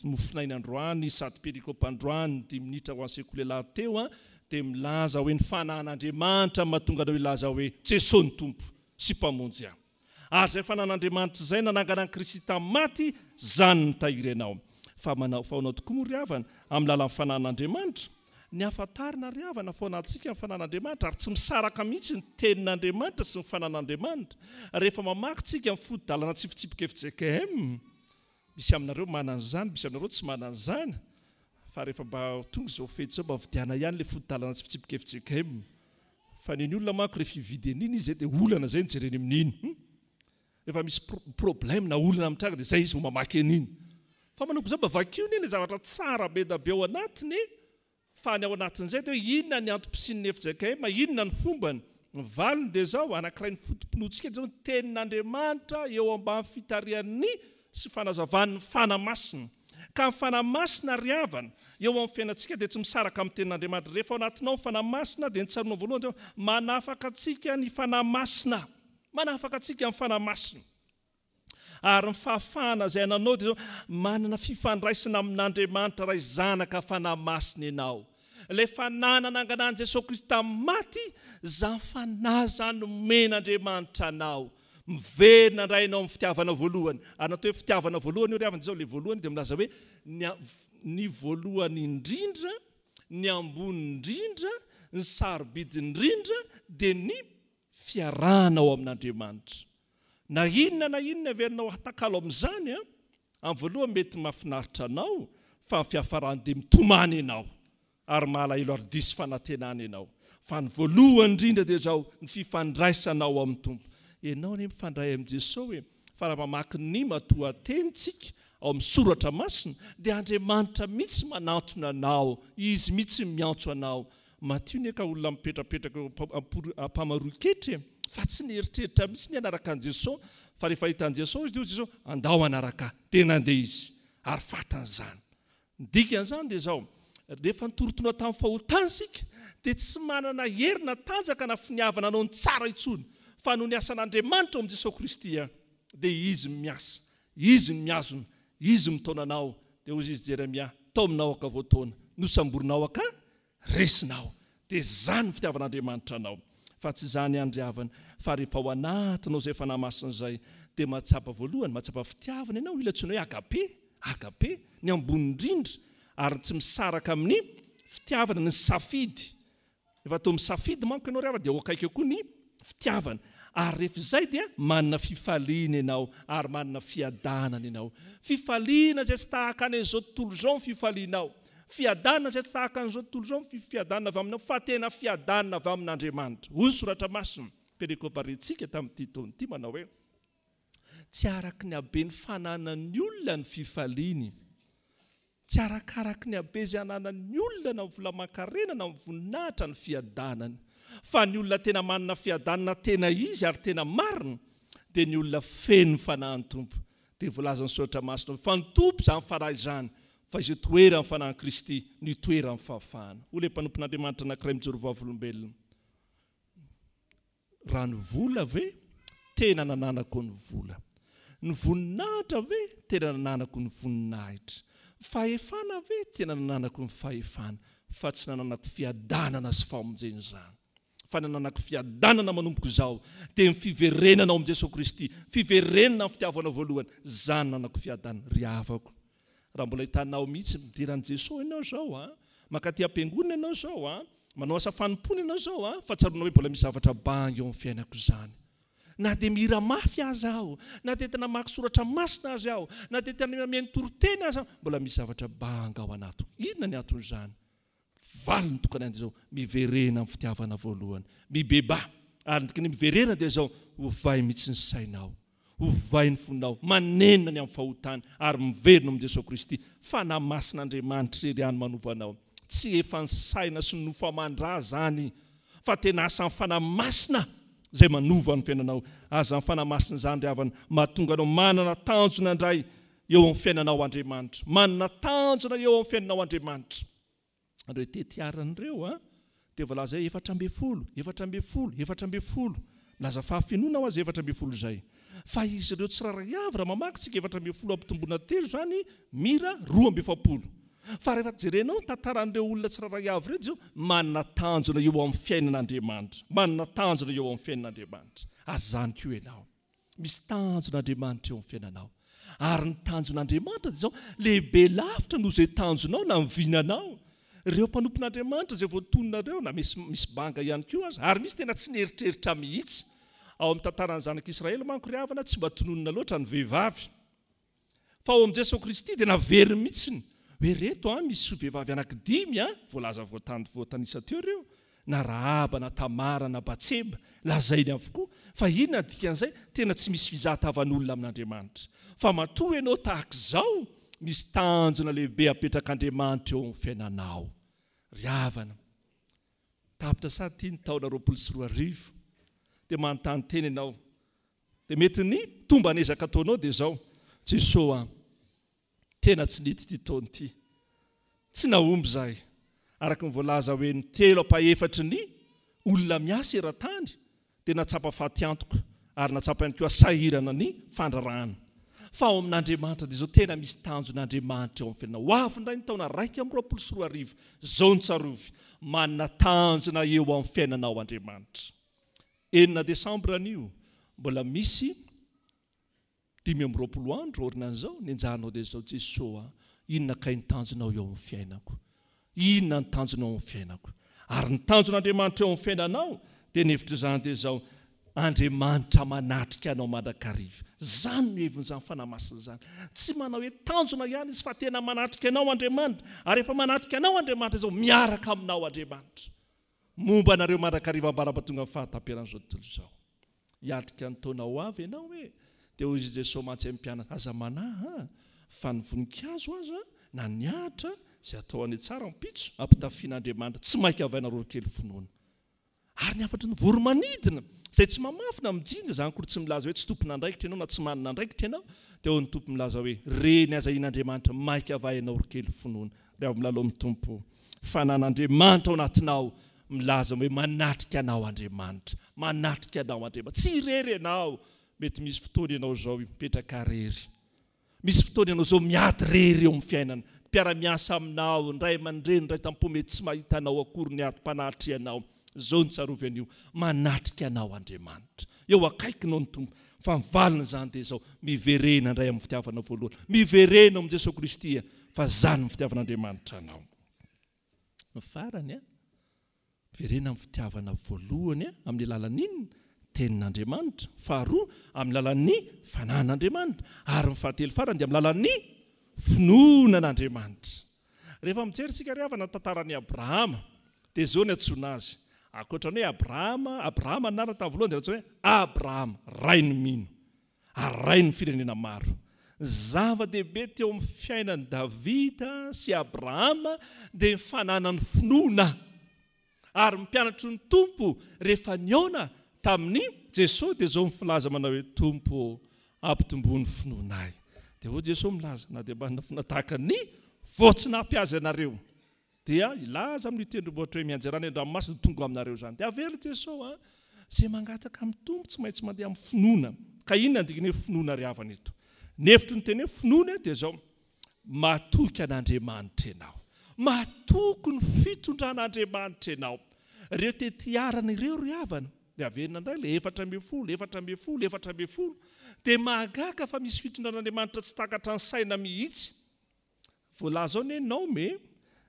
mofinain'androany sady perikopandroany 10 minitra ho an'sekolelah teo dia milaza hoe ny fanan'Andriamanitra mahatonga anao ilaza hoe Jesosy ny tompo sy mpamonjy ahy ary izay fanan'Andriamanitra izay nanangana ny Kristy tamin'ny maty zany nitahiry ianao fa anao tokoa moa ry havana amin'ny lalan'ny fanan'Andriamanitra ny afantarina ry havana fa anatsika ny fanan'Andriamanitra ary tsy misaraka mihitsy ny tenin'Andriamanitra sy ny fanan'Andriamanitra rehefa mamaky tsika ny fotodalana tsipitsipika FJKM misy aminareo manan'izany misy aminareo tsy manan'izany fa rehefa mba tonga izao fety zao mba vidiana ihany le fotodalana tsipitsipika FJKM fa neny olona manko rehefa hividy an'iny izy dia olana zay nijereny amin'iny rehefa misy problème na olana mitranga dia zay izy vao mamaky an'iny fa manoko zao mba vakio ny le zavatra tsara be da be ao anatiny fa ny ao anatin'izay dia inona ny antom-pisin'ny FJKM inona ny fombany ny valiny dia zao anankiray ny fotom-pinoantsika zao ny tenin'Andriamanitra eo ambany fitarian'ny sy fanazavany ny fanamasina ka ny fanamasina ry havana eo amin'ny fiainantsika dia tsy misaraka amin'ny tenin'Andriamanitra rehefa ao anatinao ny fanamasina dia nitsaroana voalohany dia manafaka atsika ny fanamasina manafaka atsika ny fanamasina ary ny fahafahana izay ananao dia zao manana fifandraisana amin'Andriamanitra ray zanaka fanamasina ianao ilay fanana nanganan'i Jesosy Kristy tamin'ny maty zany fanahy zany nomen'Andriamanitra anao miverina indray ianao amin'ny fitiavana voalohany ary natao hoe fitiavana voalohany io ry havana zao le voalohany dia milaza hoe ny voalohany indrindra ny ambony indrindra ny sarobidy indrindra dia ny fiarahana ao amin'Andriamanitra na inona averinao hatakalo amin'izany amin'ny voalohany mety mahafinaritra anao fa ny fiafarany dia mitomany ianao ary mahalahelo ary disy fanantenana ianao fa ny voalohany indrindra dia zao ny fifandraisanao amin'ny tompo ianao ny mifandray amin'i Jesosy hoe fa raha mamaky ny matoatentsika ao amin'ny soratra masina dia Andriamanitra mihitsy manantona anao izy mihitsy miantso anao matio ny ka olona mipetrapetraka ampamaroa-ketra fa tsy nieritreritra mihitsy ny anaraka an'i Jesosy fa rehefa hitan'i Jesosy izy Jesosy andao anaraka tena andeha izy ary fatan'izany dikan'izany dia zao rehefa nitorotonao tamin'ny fahotansika dia tsy manana herina tanjaka na finiavana anao ny tsara intsony fa no ny asan'Andriamanitra ao amin'i Jesosy Kristy dia izy miasa, izy miazona, izy mitaonanao. Dia hozy izy Jeremia, tao aminao aka voataona, nosamborinao aka resinao. Dia zany ny fitiavan'Andriamanitra anao. Fa tsy zany andriavana, fa rehefa ao anatinao izay fanahymasina izay dia mahatsapa voalohany, mahatsapa fitiavana ianao, ilatsona hoe agape, ny ambony indrindra, ary tsy misaraka amin'ny fitiavana ny safidy. Efa tao misafidy manko ianao rehefa dia ao akaiky koa ny fitiavana. Ary rehefa izay dia manana fifaliana ianao ary manana fiadanana ianao. Fifaliana izay tsy tahaka an'izao tontolo izao ny fifalianao. Fiadanana izay tsy tahaka an'izao tontolo izao ny fiadanana avy aminao, fa tena fiadanana avy amin'Andriamanitra. Hoy ny soratra masina perikoparintsika tamin'ity taona ity manao hoe tsy araky ny habe ny fananan'ny olona ny fifaliany. Tsy arakaraky ny habe izay ananan'ny olona na vola mankarena na voninahitra ny fiadanany. Fa ny olona tena manana fiadanana tena izy ary tena marina dia ny olona feno fanahin'ny tompo. Dia voalaza ny soratra masina fa ny tompo izany faraha izany, fa izay toerany fanahin'i Kristy ny toerany fahafahana. Ho ilay mpanompon'Andriamanitra anankiray mijoro vavolombelona. Raha ny vola ve tena nananako ny vola, ny voninahitra ve tena nananako ny voninahitra, fahefana ve tena nananako ny fahefana, fa tsy nananako fiadanana sy famonjena izany. Fa nananako fiadanana manomboka izao dia ny fiverenana ao amin'i Jesosy Kristy, fiverenana amin'ny fitiavana voalohany, izany nanako fiadanana. Ry havako, raha mbola hitanao mihitsy midiran'i Jesosy ianao izao, mankaty am-piangonana ianao izao, manao asa fanompona ianao izao, fa tsaronao hoe mbola misy zavatra banga eo amin'ny fiainako izany. Na dia mihira mafy azy aho, na dia tena mamaky soratra masina azy aho, na dia tena mihaino toroteny azy aho, mbola misy zavatra banga ao anatiko. Inona ny aton'izany? Valy ny tokana izao, miverena amin'ny fitiavana voalohany, mibeba, ary ny miverena dia izao, hovay mihitsy ny sainao, hovay ny fonao, manenina ny amin'ny fahotany, ary miverina amin'i Jesosy Kristy, fanahy masin'Andriamanitra irery any manovanao. Tsy efa ny saina sy ny nofamandra zany, fa tena asan'ny fanahy masina izay manova ny fiainanao. Aza ny fanahy masina izany ry havana, mahatonga anao manana tanjona indray eo amin'ny fiainanao Andriamanitra, manana tanjona eo amin'ny fiainanao Andriamanitra. Andreo tetiaran'ireo dia voalaza hoe 400, laza fahafenoana ho azy 400 izay. Fa izy ireo tsiraray avy raha mamakytsika 400 ampitomboina telo izany mira 270. Fa rehefa jerenao tantaran'ireo olona tsiraray avy ireo dia manana tanjona eo amin'ny fiainan'Andriamanitra, manana tanjona eo amin'ny fiainan'Andriamanitra. Ary izany koa ianao, misy tanjon'Andriamanitra eo amin'ny fiainanao. Ary ny tanjon'Andriamanitra dia izao lehibe lavitra noho izay tanjonao na mivinanao. Ireo mpanompon'Andriamanitra izay voatononareo na misy banga ihany koa azy, ary misy tena tsy neritreritra mihitsy. Ao amin'ny tantaran'ny zanak'Israely manko ry havana tsy mba tononona loatra ny vehivavy. Fa ao amin'i Jesosy Kristy dia naveriny mihitsiny. Hoe reto misy vehivavy anankidimy voalaza voatanisa teo ireo, na Rahaba, na Tamara, na Batseba, lazainy avokoa. Fa inona dikan'izay tena tsy misy fizahatavan'olona amin'Andriamanitra. Fa matoa ianao tahaka izao, misy tanjona lehibe apetrak'Andriamanitra eo amin'ny fiainanao. Ry havana, tapitra sady ity ny taona 24 dia manontany teny ianao. Dia mety ny tomba anezaka ataonao dia izao, Jesosy tena tsy nity ity taona ity, tsy nahomby izahay, araka ny voalaza hoe ny 3/4 ny olona miasa eran-tany dia natsapa faty antoka, ary natsapa ihany koa sahirana ny fandrarahana. Fa ao amin'Andriamanitra dia izao tena misy tanjon'Andriamanitra eo amin'ny fiainanao. Ho avy indray ny taona 124 izao ny tsarovy, manana tanjona eo amin'ny fiainanao Andriamanitra. 9 Desambra anio mbola misy 520 andro orinan'izao nianjaranao dia izao Jesosy, inona kay ny tanjonao eo amin'ny fiainako, inona ny tanjonao eo amin'ny fiainako. Ary ny tanjon'Andriamanitra eo amin'ny fiainanao dia ny hevitra izany dia izao, Andriamanitra manatrika anao mandrakariva. Zany no hevon'izany fanahy masina izany. Tsy manao hoe tanjona ihany izy fa tena manatrika anao Andriamanitra. Ary efa manatrika anao Andriamanitra izao, miaraka aminao Andriamanitra. Momba anareo mandrakariva ambara-pahatonga amin'ny fahatamperan'izao tontolo izao. Hiatrika ny taona ho avy ianao hoe, dia hoy izy Jesosy mantsy amin'ny mpianatra, aza manahy fa ny voninkazo aza na ny ahitra izay atao any tsara mpitso ampitafian'Andriamanitra, tsy mainka avaina rorokely finoana. Ary ny afatry ny voromanidina izay tsy mamafina mijinja, izany koa tsy milaza hoe tsy tompona andraikitra ianao na tsy manana andraikitra ianao, dia ho ny tompo milaza hoe reny aza in'Andriamanitra mainka avainao rorokely finoana. ry avy milalao amin'ny tompo fanan'Andriamanitra ao anatinao milaza hoe manatrika anao Andriamanitra, manatrika anao Andriamanitra. Tsy irery ianao, mety misy fotoana ianao zao mipetraka rery, misy fotoana ianao zao miady rery eo amin'ny fiainana, mpiara-miasa aminao, ndray aman-dreny, ndray tampo mety tsy mahita anao akory ny ady-panatry ianao. Zao ny tsarovy an'io, manatrika anao Andriamanitra. Eo akaikinao ny tompo, fa mivalina zany dia zao miverena ndray amin'ny fitiavana voalohany, miverena amin'ny Jesosy Kristy, fa zany ny fitiavan'Andriamanitra anao. Ny farany miverena amin'ny fitiavana voalohany amin'ny alalan'inona? Tenin'Andriamanitra. Faharoa amin'ny alalan'ny fanan'Andriamanitra, ary ny fahatelo farany dia amin'ny alalan'ny finoanan'Andriamanitra. Rehefa mijery tsika ry havana tantaran'i Abrahama, dia zao ny antsoina azy. Ankoatran'ny hoe Abrahama anarana tamin'ny voalohany dia antsoina hoe Abrahama, rainy mino, ary rainy firenena maro. Zava-dehibe teo amin'ny fiainan'i Davida sy Abrahama dia ny fananany finoana, ary mpianatry ny tompo rehefa niona tamin'ny Jesosy dia zao mifilaza manao hoe tompo ampitomboany finoanay. Dia hoy Jesosy milaza, na dia manana finoana tahaka ny voatsinapy azy ianareo, dia ilaza amin'ny tendrombohitra hoe mianjerana an-dranomasina tonga aminareo zany. Dia avela Jesosy zay mangataka amin'ny tompo tsy maintsy mandeha amin'ny finoana. Ka inona andikany hoe finoana ry havana eto? Nefitry ny teny hoe finoana dia zao matoky an'Andriamanitra ianao, matoky ny fitondran'Andriamanitra ianao. Ireo tetiarana ireo ry havana, dia averina indray le 400 dia mahagaga fa misy fitondran'Andriamanitra tsy takatra ny saina mihitsy. Voalaza ao ny Naomi,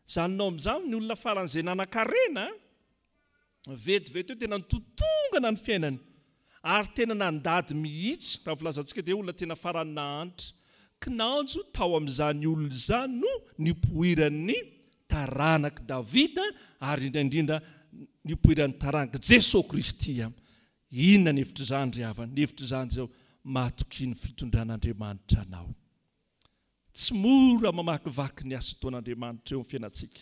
zany Naomi zany ny olona faran'izay nanan-karena, vetivety hoe tena nitotongana ny fiainany, ary tena nandady mihitsy. Raha volazantsika dia olona tena farany nahantra. Kinanjo tao amin'izany olona izany no nipoiran'ny taranaka Davida, ary indrindra nipoiran'ny taranaka Jesosy Kristy. Inona ny hevitra izany ry havana? Ny hevitra izany zao matoky ny fitondran'Andriamanitra anao. Tsy mora mamakivaky ny asa ataon'Andriamanitra eo amin'ny fiainantsika,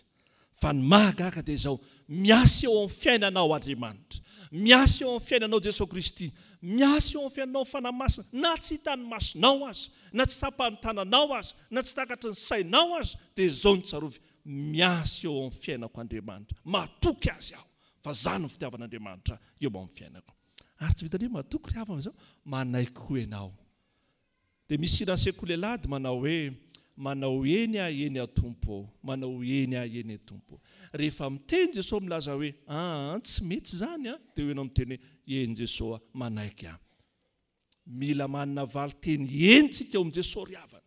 fa ny mahagaga dia zao miasa eo amin'ny fiainanao Andriamanitra, miasa eo amin'ny fiainanao Jesosy Kristy, miasa eo amin'ny fiainanao fanamasina, na tsy hitany masinao azy, na tsy tsapany tananao azy, na tsy takatry ny sainao azy, dia zao ny tsarovy, miasa eo amin'ny fiainako Andriamanitra, matoky azy aho, fa zany ny fitiavan'Andriamanitra eo amin'ny fiainako. Ary tsy vitany hoe matoky ry havana zao, manaiky ho ianao. Dia misy irany sekolelady manao hoe manao eny a tompo, manao eny a tompo. Rehefa miteny Jesosy milaza hoe tsy mety zany dia ho ianao miteny hoe eny Jesosy manaiky aho. Mila manana valiteny entsika eo amin'ny Jesosy ry havana.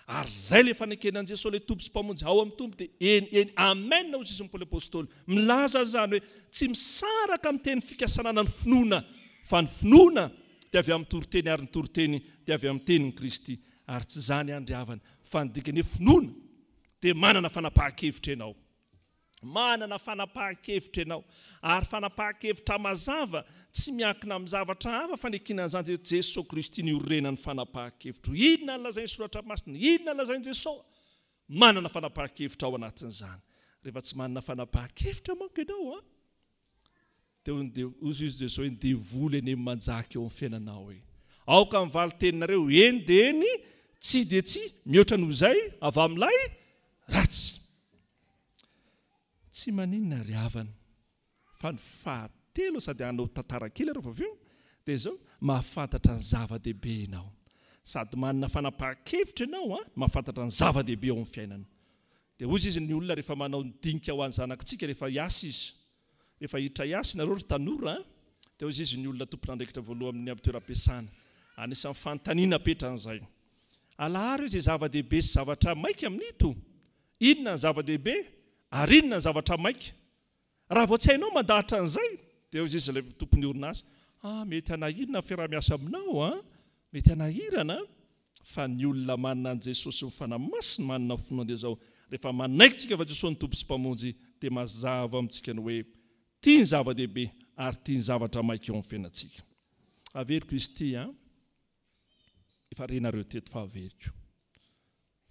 Ary zay le fanekenan'i Jesosy le tompo sy mpamonjy ao amin'ny tompo dia eny amen hoy izy Paoly apôstôly. Milaza zany hoe tsy misaraka amin'ny teny fikasanana ny finoana, fa ny finoana dia avy amin'ny toroteny, ary ny toroteny dia avy amin'ny tenin'i Kristy. Ary tsy zany andry havana, fa ny dikany finoana dia manana fanapahan-kevitra ianao, manana fanapahan-kevitra ianao, ary fanapahan-kevitra mazava tsy miankina amin'ny zavatra hafa fa nekinan'izany Jesosy Kristy ny orenany fanapahan-kevitra. Inona ny lazain'ny soratra masina, inona ny lazain'i Jesosy? Manana fanapahan-kevitra ao anatin'izany. Rehefa tsy manana fanapahan-kevitra manko ianao dia hozy izy Jesosy hoe devoly eny manjaky eo amin'ny fiainanao hoe aoka mivaly teninareo eny dia eny, tsy dia tsy mihoatra noho izay avy amin'ilay ratsy. Tsy maninona ry havana, fa ny fahatelo sady hanao tantara kely arao avy eo dia zao mahafantatra ny zava-dehibe ianao, sady manana fanapahan-kevitra ianao mahafantatra ny zava-dehibe ao amin'ny fiainana. Dia hozy izy ny olona rehefa manao ny dinika ho an'ny zanakitsika rehefa hiasa izy, rehefa hiditra hiasa nareo ry tanora, dia hozy izy ny olona tompon'andraikitra voaloha amin'ny toeram-piasana, anisan'ny fanontaniana petran'izay. Alahary izay zava-dehibe sy zavatra maika amin'ito. Inona ny zava-dehibe ary inona ny zavatra maika? Raha vao tsy hainao mandahatra an'izay, dia hozy izy ilay tompony orinasa, mety hanahirana fiarah-miasa aminao, mety hanahirana. Fa ny olona manana an' Jesosy ny fanamasina, manana finoana dia zao, rehefa manaikitsika fa Jesosy ny tompo sy mpamonjy, dia mazava amintsika ny hoe tia ny zava-dehibe ary tia ny zavatra maika eo amin'ny fiainantsika. Averiko izy ity, efa renareo teto fa averiko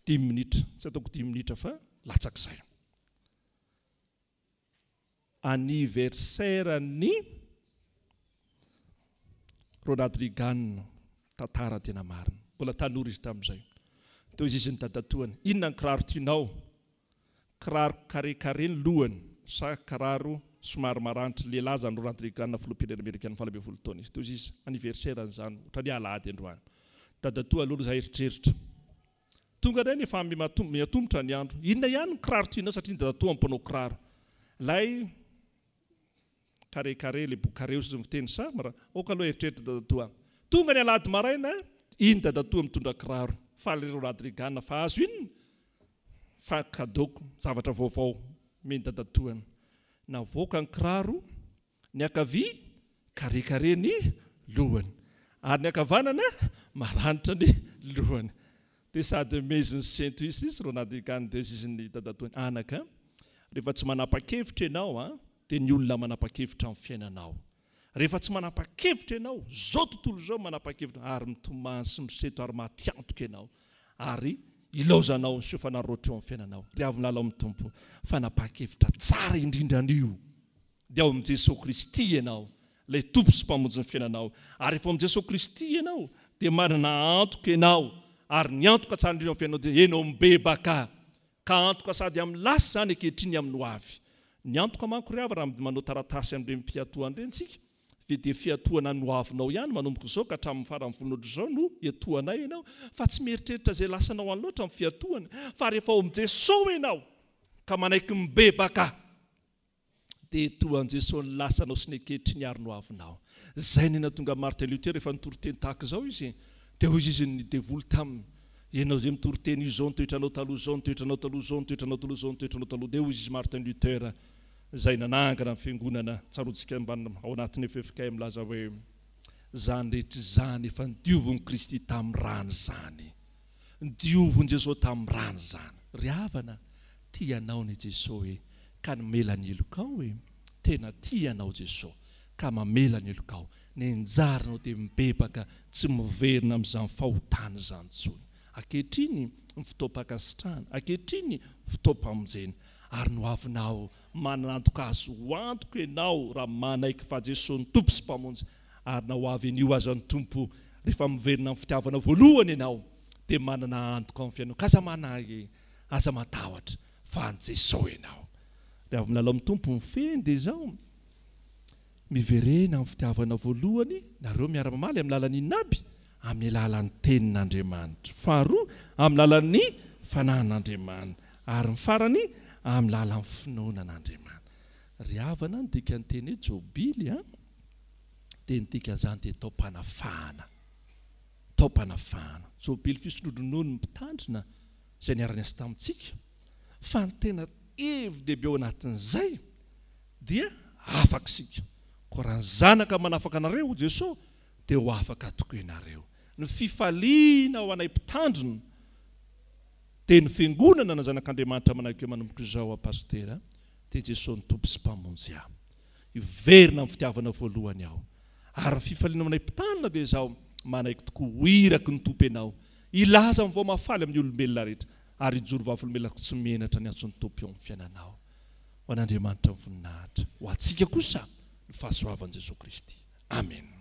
10 minitra, tsy ataoko 10 minitra fa latsak'izay. Anniversaire ny Ronald Reagan, tantara tena marina, mbola tanora izy tamin'izay. Teo izy ny dadatoany, inona ny kiraro tianao? kiraro carré ny lohany sa kiraro somary maranitra lehilahy zany Ronald Reagan filoham-pirenena amerikana 20 taona izy. Toy izy anniversaire zany ohatrany alahady androany. Dadatoa aloha zahay eritreritra. Tonga indray efa miatombotra ny andro. Inona ihany ny kiraro tianao satria dadatoa ampanao kiraro. Lay carré le carré sy miteny sa mara oka aloha eritreritra dadatoa. Tonga ny alahady maraina iny dadatoa mitondra kiraro. Faly Ronald Reagan fa azo iny. Fa kadoko zavatra vaovao meny dadatoany. Navoaka ny kiraro, ny akavia carré ny lohany. Ary ny akavanana maranitra ny lohany. Dia sady meziny Saint-Louis izy Ronald Reagan dia izy ny dadatoany. Anaka, rehefa tsy manapa-kevitra ianao dia ny olona manapa-kevitra amin'ny fiainanao. Rehefa tsy manapa-kevitra ianao, zao tontolo zao manapa-kevitra ary mitomany sy miseto ary matiantoka ianao. Ary ilaozanao ny sofanarotro amin'ny fiainanao. Ry avy milalao amin'ny tompo fanapa-kevitra tsara indrindra an'io. Dia ao amin'ny Jesosy Kristy ianao, ilay tompo sy mpamonjy ny fiainanao. Ary efa amin'ny Jesosy Kristy ianao dia manana antoka ianao. Ary ny antoka tsara indrindra amin'ny fiainanao dia ianao mibebaka. Ka antoka sady amin'ny lasy zany ankehitriny amin'ny ho avy. Ny antoka manko ry avy raha manao taratasy amin'ireny mpiatohana ireny tsika. Dia fiatohana ny hoavinao ihany manomboka izao ka hatramin'ny farany voninahitra izao no iatohanay ianao. Fa tsy mieritreritra izay lasanao any loatra amin'ny fiatohana. Fa rehefa ao amin'ny Jesosy ianao ka manaiky mibebaka dia etohan'i Jesosy ny lasanao sy ny ankehitriny ary no hoavinao. Zay ny nahatonga Martin Luther rehefa nitory-teny tahaka izao izy dia hoy izy ny devoly taminy. Ianao izay mitory-teny izao ny toetranao taloha izao ny toetranao taloha izao ny toetranao taloha izao ny toetranao taloha. Dia hoy izy Martin Luther zay nanangana amin'ny fiangonana tsarotsika ao anatin'ny FFK milaza hoe zany rehetra zany efa nidiovon'i Kristy tamin'ny rano zany. Nidiovon'i Jesosy tamin'ny rano zany. Ry havana, tianao ny Jesosy ka nomela ny elokao hoe tena tianao Jesosy ka mamela ny elokao. Ny anjaranao dia mibebaka tsy miverina amin'izany fahotana zany tsony. Ankehitriny ny fotoam-pakasitrahana, ankehitriny fotoam-pamonjena. Ary no avinao manantoka azo antoka ianao raha manaiky fa Jesosy ny tompo sy mpamonjy. Ary na ho avy an'io aza ny tompo rehefa miverina amin'ny fitiavana voalohany ianao dia manana antoka amin'ny fiainao. Kaza manahy aza matahotra fa ny Jesosy ianao. Rehefa milalao amin'ny tompo mifeny dia izao miverena amin'ny fitiavana voalohany nareo miara-mamaly amin'ny lalan'ny naby amin'ny lalan'ny tenin'Andriamanitra. Faharoa amin'ny lalan'ny fanahin'Andriamanitra. Ary ny farany amin'ny lalan'ny finoanan'Andriamanitra. Ry havana ny dikany teny hoe Jobily dia ny dikan'izany dia taom-panafahana. Taom-panafahana. Jobily fisondrodronono ny mpitandrina izay niarany asa tamintsika. Fa ny tena hevi-dehibe ao anatin'izay dia afaka isika. Ko raha ny zanaka manafaka anareo Jesosy dia ho afaka tokoa ianareo. Ny fifaliana ao anay mpitandrina dia ny fiangonana na zanak'Andriamanitra manaiky manomboka izao pastera dia Jesosy ny tompo sy mpamonjy aho. Iverina amin'ny fitiavana voalohany aho. Ary ny fifaliana manay mpitandrina dia izao manaiky tokoa hiraky ny tompo ianao. Ilaza amin'ny voamafaly amin'ny olombelona rehetra. Ary ijoro vavolombelona tsy menatra ny antson'ny tompo eo amin'ny fiainanao. Ho an'Andriamanitra ny voninahitra. Ho antsika kosa ny fahasoavan'i Jesosy Kristy. Amen.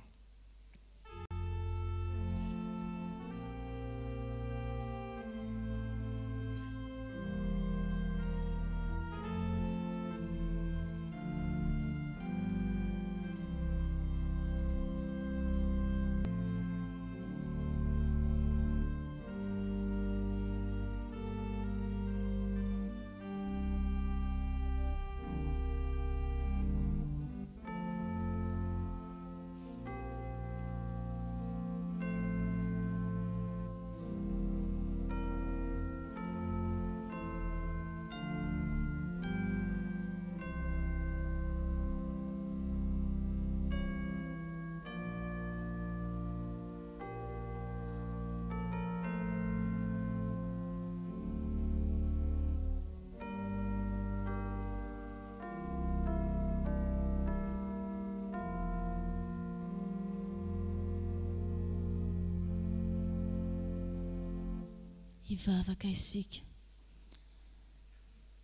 Hivavaka isika.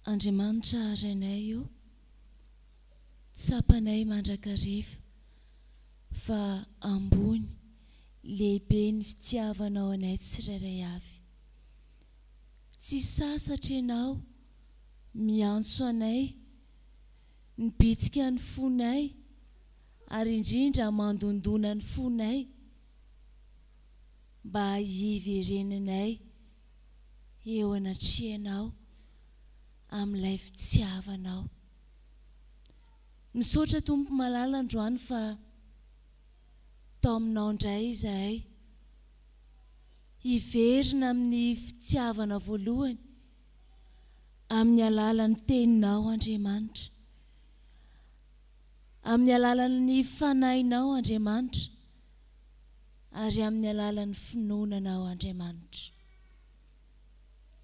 Andriamanitra arainay io, tsapanay mandrakariva fa ambony lehibe ny fitiavanao anay tsirairay avy. Tsy sasatra ianao miantso anay, nibitsika ny fonay, ary indrindra mandondona ny fonay mba hiverenanay eo anatrehanao amin'ilay fitiavanao. Misaotra Tompo malala androany fa tao aminao indray izahay hiverina amin'ny fitiavana voalohany amin'ny alalan'ny teninao Andriamanitra, amin'ny alalan'ny fanahinao Andriamanitra, ary amin'ny alalan'ny finoananao Andriamanitra.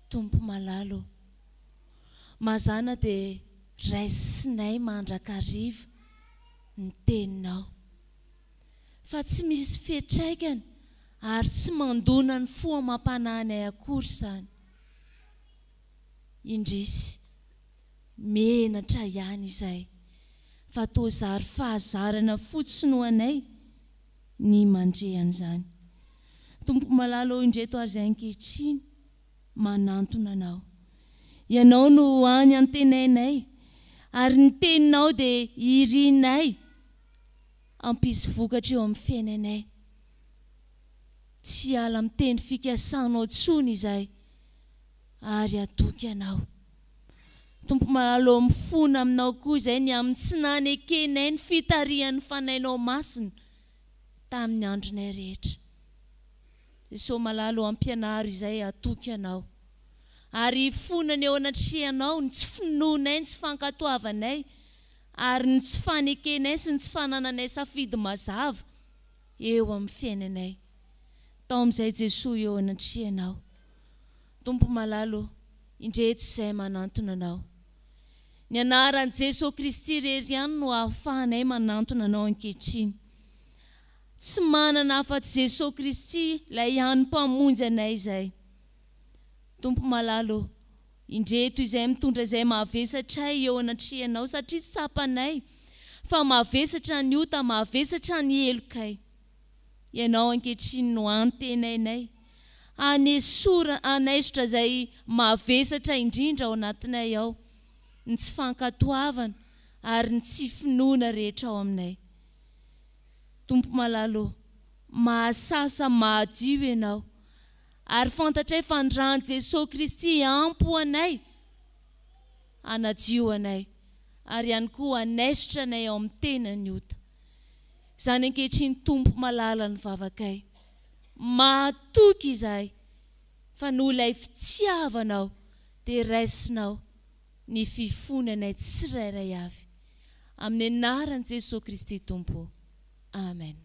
Tompo malalo, mazana dia raisinay mandrakariva ny teninao, fa tsy misy fiantraikany ary tsy mandona ny foamam-pananay akory izany. Indrisy menatra ihany izay, fa toa zary fahazarana fotsiny ho anay ny mandrehan'izany. Tompo malalo, indreto ary izay ankehitriny manantona anao. Ianao no any antenainay, ary ny teninao dia irinay ampisy vokatra eo amin'ny fiainanay. Tsy ala amin'ny teny fikasanao tsony izay, ary atoky anao. Tompo malalo, mifona aminao koa izay ny amin'ny tsy nanekenay ny fitarihan'ny fanainao masina tamin'ny andronay rehetra. Jesosy malalo, ampianaro izay atoky anao, ary fonany eo anatrehanao ny tsy finoanay, ny tsy fankatoavanay, ary ny tsy fanekenay sy ny tsy fanananay safidy mazava eo amin'ny fiainanay. Tao amin'izay Jesosy eo anatrehanao. Tompo malalo, indreto izay manantona anao. Ny anaran'i Jesosy Kristy irery ihany no ahafahanay manantona anao ankehitriny. Tsy manana afa-tsy Jesosy Kristy ilay ihany mpamonjy anay izay. Tompo malalo, indreto izay mitondra izay mahavesatra eo anatrehanao, satria tsy sapanay fa mahavesatra ny ota, mahavesatra ny elokay. Ianao ankehitriny no antenainay, anesotra izay mahavesatra indrindra ao anatinay ao, ny tsy fankatoavana ary ny tsy finoana rehetra ao aminay. Tompo malalo, mahasasa mahadio ianao, ary fantatray fa ny ran'i Jesosy Kristy ampy anay, anadio anay, ary ihany koa anesotra anay ao amin'ny tenany ota. Izany ankehitriny Tompo malala ny vavakay, mahatoky izahay, fa noho ilay fitiavanao dia raisinao ny fifonanay tsirairay avy. Amin'ny anaran'i Jesosy Kristy Tompo. Amen.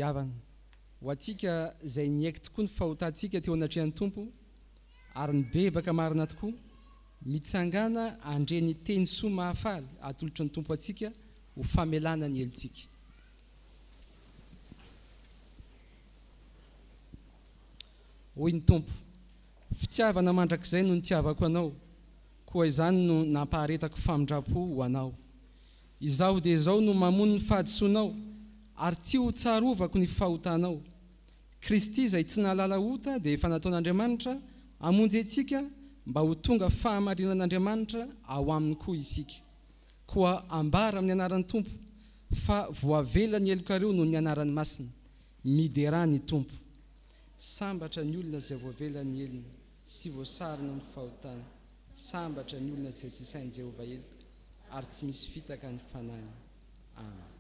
Havana ho atsika izay niaiky tokoa ny fahotantsika teo anatrehan'ny Tompo, ary ny bebaka marina tokoa mitsangana andre ny teny soa mahafaly atolotry ny Tompo atsika ho famelana ny elontsika. hoy ny tompo, fitiavana mandrakizay no nitiavako anao, koa izany no nampaharetako famindrapo ho anao. Izaho dia izao no mamono ny fahadisoanao, ary tsy ho tsarovako ny fahotanao. Kristy izay tsy nahalala ota dia efa nataon'Andriamanitra hamonjy antsika mba ho tonga fahamarinan'Andriamanitra ao aminy koa isika. Koa ambara amin'ny anaran'ny tompo fa voavela ny elokareo noho ny anaran'ny masina, midera ny tompo. Sambatra ny olona izay voavela ny elony sy voasarina ny fahotana, sambatra ny olona izay tsy sain'i Jehovah eloka ary tsy misy fitaka ny fanahiny. Amen.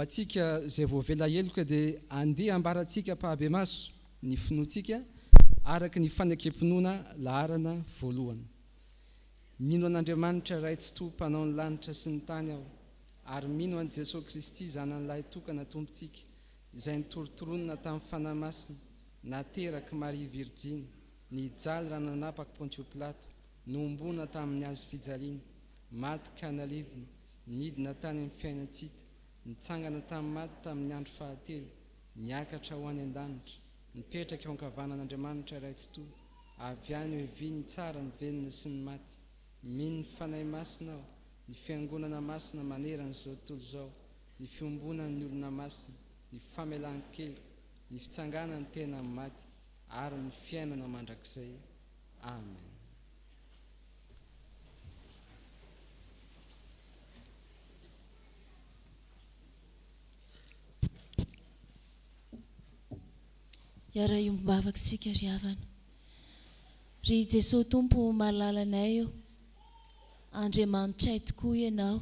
atsika zay voavela eloka dia andeha ambaratsika mpahabe maso ny finoantsika araka ny fanakempinoana laharana voalohany. mino an'Andriamanitra ray tsy to mpanao ny lanitra sy ny tany aho, ary mino an' Jesosy Kristy zanan'ilay tokana tompontsika, izay nitorotoronina tamin'ny fanahy masina, nateraky Maria Virjiny, nijaly raha nanapaka Pontio Pilato, nombona tamin'ny hazo fijaliana, maty ka nalevina, nidina tany amin'ny fiainantsika, nitsangana tamin'ny maty tamin'ny andro fahatelo, niakatra ho any an-danitra, nipetraka eo ankavanan'Andriamanitra ray tsy to, avy any hoe viny tsara ny velona sy ny maty. Mino ny fanahy masina aho, ny fiangonana masina manerana izao tontolo izao, ny fiombonan'ny olona masina, ny famelan-keloka, ny fitsanganany tena amin'ny maty, ary ny fiainana mandrakizay. Amen. Iara iombavaka sika ry havana. Ry Jesosy Tompo malalanay eo, Andriamanitray tokoa ianao,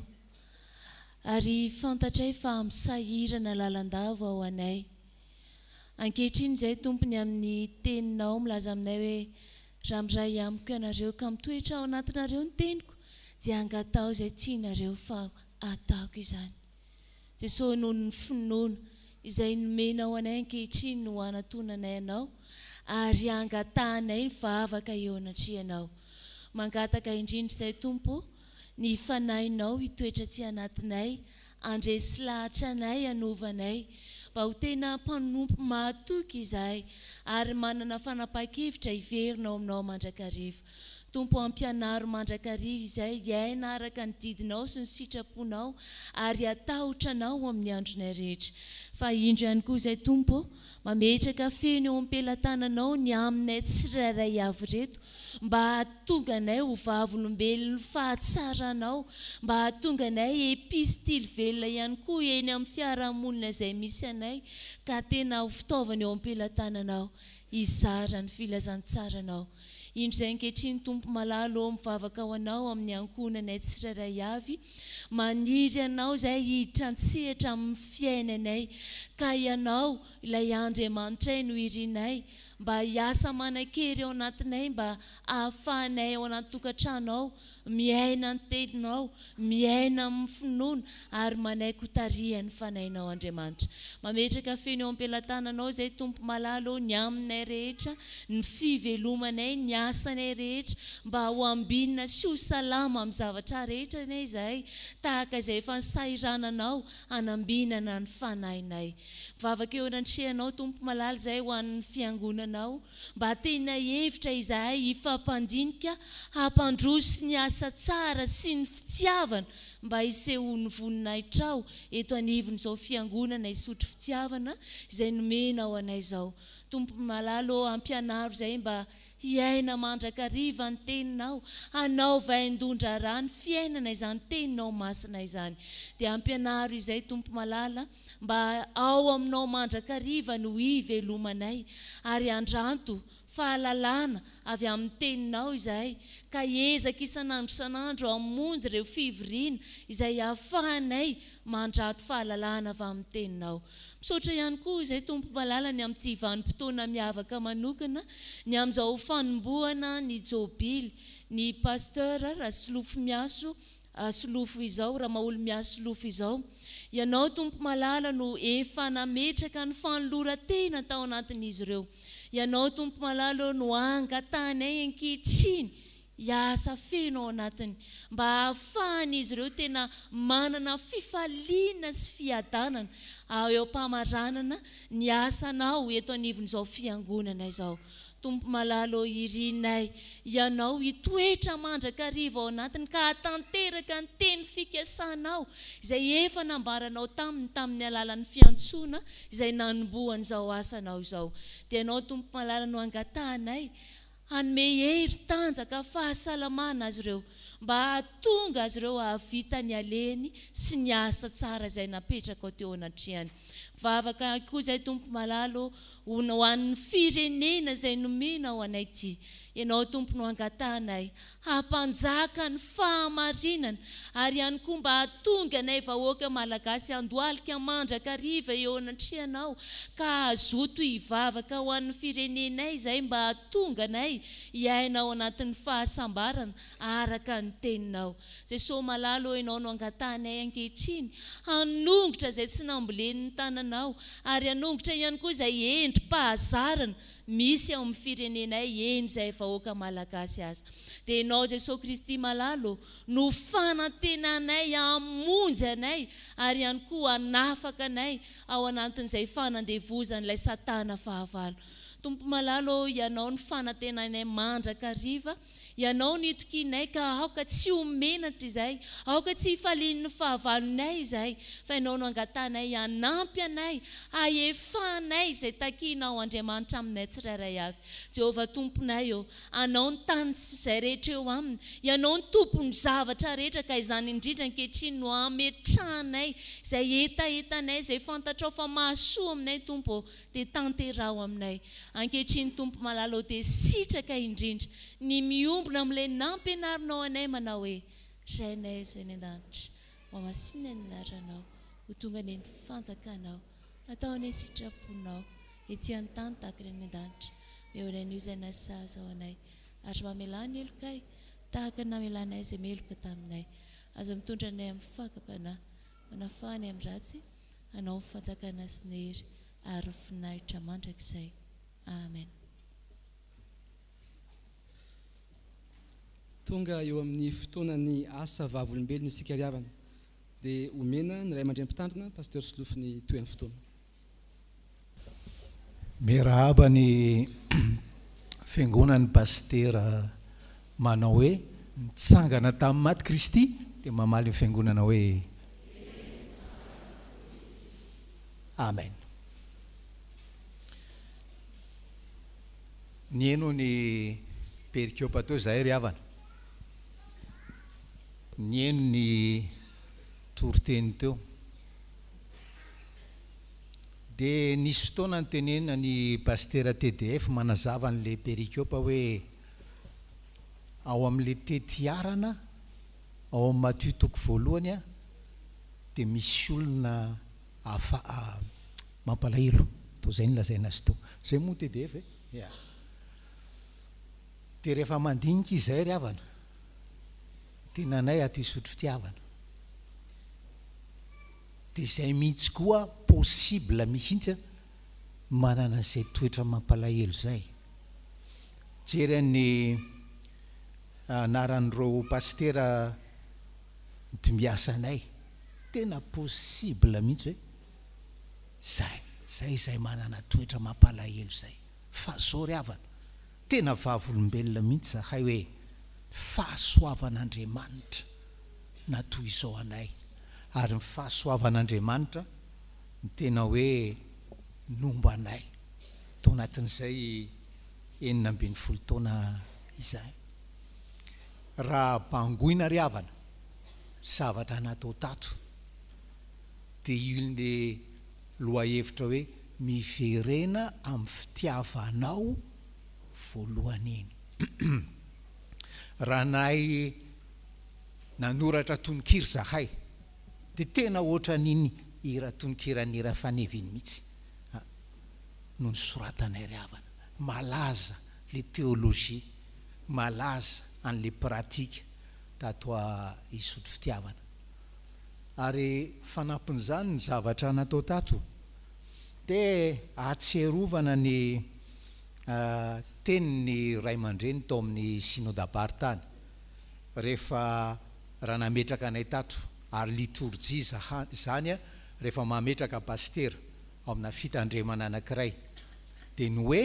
ary fantatray fa misahirana lalandava ao anay. Ankehitriny izay tompony amin'ny teninao milaza aminay hoe raha miray amiko ianareo ka mitoetra ao anatinareo ny teniko, dia angatao izay tianareo fa ataoko izany. Jesosy noho ny finoana izay nomenao anay ankehitriny no anatonanay anao, ary angatahanay ny vavaka eo anatrianao. Mangataka indrindra izay Tompo, ny fanahinao hitoetra aty anatinay, andresy lahatra anay, anovanay, mba ho tena mpanompo mahatoky izahay, ary manana fanapa-kevitra hiverinao aminao mandrakariva. Tompo ampianaro mandrakariva izay iaina araka ny didinao sy ny sitraponao, ary atahotranao amin'ny andronay rehetra. Fa indro ihany koa izay Tompo, mametraka feno eo am-pelantananao ny aminay tsirairay avy reto, mba hahatonga anay ho vavolombelona fahatsaranao, mba hahatonga anay epistily velona ihany koa eny amin'ny fiarahamonina izay misy anay, ka tena ho fitaovana eo am-pelantananao, izara ny filazantsaranao. Indro izay ankehitriny Tompo malalo mivavaka ho anao amin'ny ankonanay tsirairay avy, maniry anao izay hiditra antsehatra amin'ny fiainanay, ka ianao ilay Andriamanitray no irinay, mba hiasa manan-kery ao anatinay, mba ahafahanay ao anaty tokantranao, miaina ny teninao, miaina amin'ny finoana, ary manaiky ho tarihany fanahinao Andriamanitra. Mametraka feno eo am-pelantananao izay Tompo malalo ny aminay rehetra, ny fivelomanay, ny asanay rehetra, mba ho ambinina sy ho salama amin'ny zavatra rehetra nay izahay, tahaka izay efa nisairananao hanambinana ny fanahinay. Vavaka eo anatrehanao Tompo malala izay ho an'ny fiangonanao, mba tena hevitra izahay hifampandinika, hampandroso ny asa tsara sy ny fitiavana, mba hisehoany voninahitra eto anivon'izao fiangonana isotro fitiavana izay nomenao anay izao. Tompo malalo ampianaro izay mba hiaina mandrakariva ny teninao, hanao vaindondra rany fiainana izany teninao masina izany. Dia ampianaro izay Tompo malala mba ao aminao mandrakariva no hivelomanay, ary andranto fahalalana avy amin'ny teninao izahay, ka ezaka isanandro hamonjy ireo fivoriana izay ahafahanay mandrato fahalalana avy amin'ny teninao. Misaotra ihany koa izay Tompo malala ny amin'ity vanim-potoana miavaka manokana, ny amin'izao fanombohana ny jobily, ny pasteur Rasolofo Miaso Solofo izao, Ramaolo Miaso Solofo izao. Ianao Tompo malala no efa nametraka ny fanoloran-tena tao anatin'izy ireo. Ianao Tompo malala no angatahanay ankehitriny hiasa feno ao anatiny, mba ahafahan'izy ireo tena manana fifaliana sy fiadanana eo am-pamaranana ny asanao eto anivon'izao fiangonana izao. Tompo malala irinay, ianao hitoetra mandrakariva ao anatiny, ka hatanteraka ny teny fikasanao izay efa nambaranao tamin'ny alalan'ny fiantsoana izay nanombohan'izao asanao izao. Dia ianao Tompo malala no angatahanay, hanome hery tanjaka fahasalamana azy ireo, mba hatonga azy ireo ahavita ny aleny sy ny asa tsara izay napetraka ao teo anatrehany. Mivavaka koa izay tompo malalo ho an'ny firenena izay nomena ao anay ty. Ianao tompo no angatanay hampanjaka ny fahamarinana ary ihany koa mba hatonga anay vahoaka malagasy andohalika mandraka riva eo anatrehanao ka azoto hivavaka ho an'ny firenenay izay mba hatonga anay hiainao anatin'ny fahasambarana araka ny teninao. Jesosy malalo ianao no angatanay ankehitriny hanongotra izay tsy nambolen'ny tananao ary hanongotra ihany koa izay endrim-pahazarana misy ao amin'ny firenenay eny izay vahoaka malagasy azy. Dia ianao Jesosy Kristy malalo no fanantenanay hamonjy anay ary ihany koa hanafaka anay ao anatin'izay fanandevozan'ilay satana fahavalo. Tompo malalo ianao ny fanantenanay mandrakariva, ianao nitokinay ka aoka tsy homenatra izay, aoka tsy hifalian'ny fahavalonay izay, fa ianao no angatanay hanampy anay, hahefanay izay takinao Andriamanitra aminay tsirairay avy. Jehovah tomponay eo, anao ny tany sy izay rehetra eo aminy, ianao ny tompony zavatra rehetra ka izany indrindra ankehitriny no ametrahanay izay etaetanay izay fantatrao fa mahasoa aminay tompo dia tanterao aminay. Ankehitriny tompo malalo dia sitraka indrindra ny miombona amin'ilay nampianarinao anay manao hoe Rainay izay ny an-danitra, mamasina ny anaranao, ho tonga ny fanjakanao, ataonay sitraponao ety an-tany tahaka ny an-danitra. Mehoana n'io izay nasazy ao anay ary mamelany elokay tahaka ny namelanay izay meloka taminay. Aza mitondra anay amin'ny fakapanahy, manafahany amin'ny ratsy, anao ny fanjakana sy ny hery ary finahitra mandrakizay. Amen. Tonga eo amin'ny fotoanany asa vavolombelona isika riavana dia omena ny ray aman-drem-pitandrina pasteur Solofy ny toe amin'ny fotoana. Miarahaba ny fiangonan'ny pastera manao hoe nitsangana tamin'ny maty Kristy dia mamaly ny fiangonana hoe amen. Ny eno ny perikiopa teo zahay ry havana, ny eno ny toriteny teo, dia nisy fotoana ny tenenina ny pastera TDF manazava n'le perikiopa hoe ao amin'le tetiarana ao amin'ny Matthieu toko voalohany dia misy olona mampalahelo toa izay nolazaina azy teo zay moa TDF dia rehefa mandinika izay ry havana tenanay ato isotro fitiavana dia izay mihitsy koa possible mihitsy manana izay toetra mampalahelo zay. Jery ny anaran'ireo pastera miasanay tena possible mihitsy hoe zay manana toetra mampalahelo zay. Fa zao ry havana tena vavolombelona mihitsy zahay hoe fahasoavan'Andriamanitra natoy izao anay ary ny fahasoavan'Andriamanitra ny tena hoe nomba anay tao anatin'izay 19 taona izay. Raha bangoina ry havana zavatra natao tato dia ilne lohahevitra hoe miverena amin'ny fitiavanao voalohany iny. Raha nahay nanoratra tononkira zahay dia tena ohatra n'iny ira tononkirany ira faneviny mihitsy no ny soratanay ry havana. Malaza le théologie, malaza an'le pratika tato isotro fitiavana ary fanampin'izany ny zavatra natao tato dia atserovana ny teniny ray aman-dreny tao amin'ny synodam-paharitany rehefa raha nametraka anay tato ary liturjia zany rehefa mametraka pastera ao amina fitandremana anankiray dia ny hoe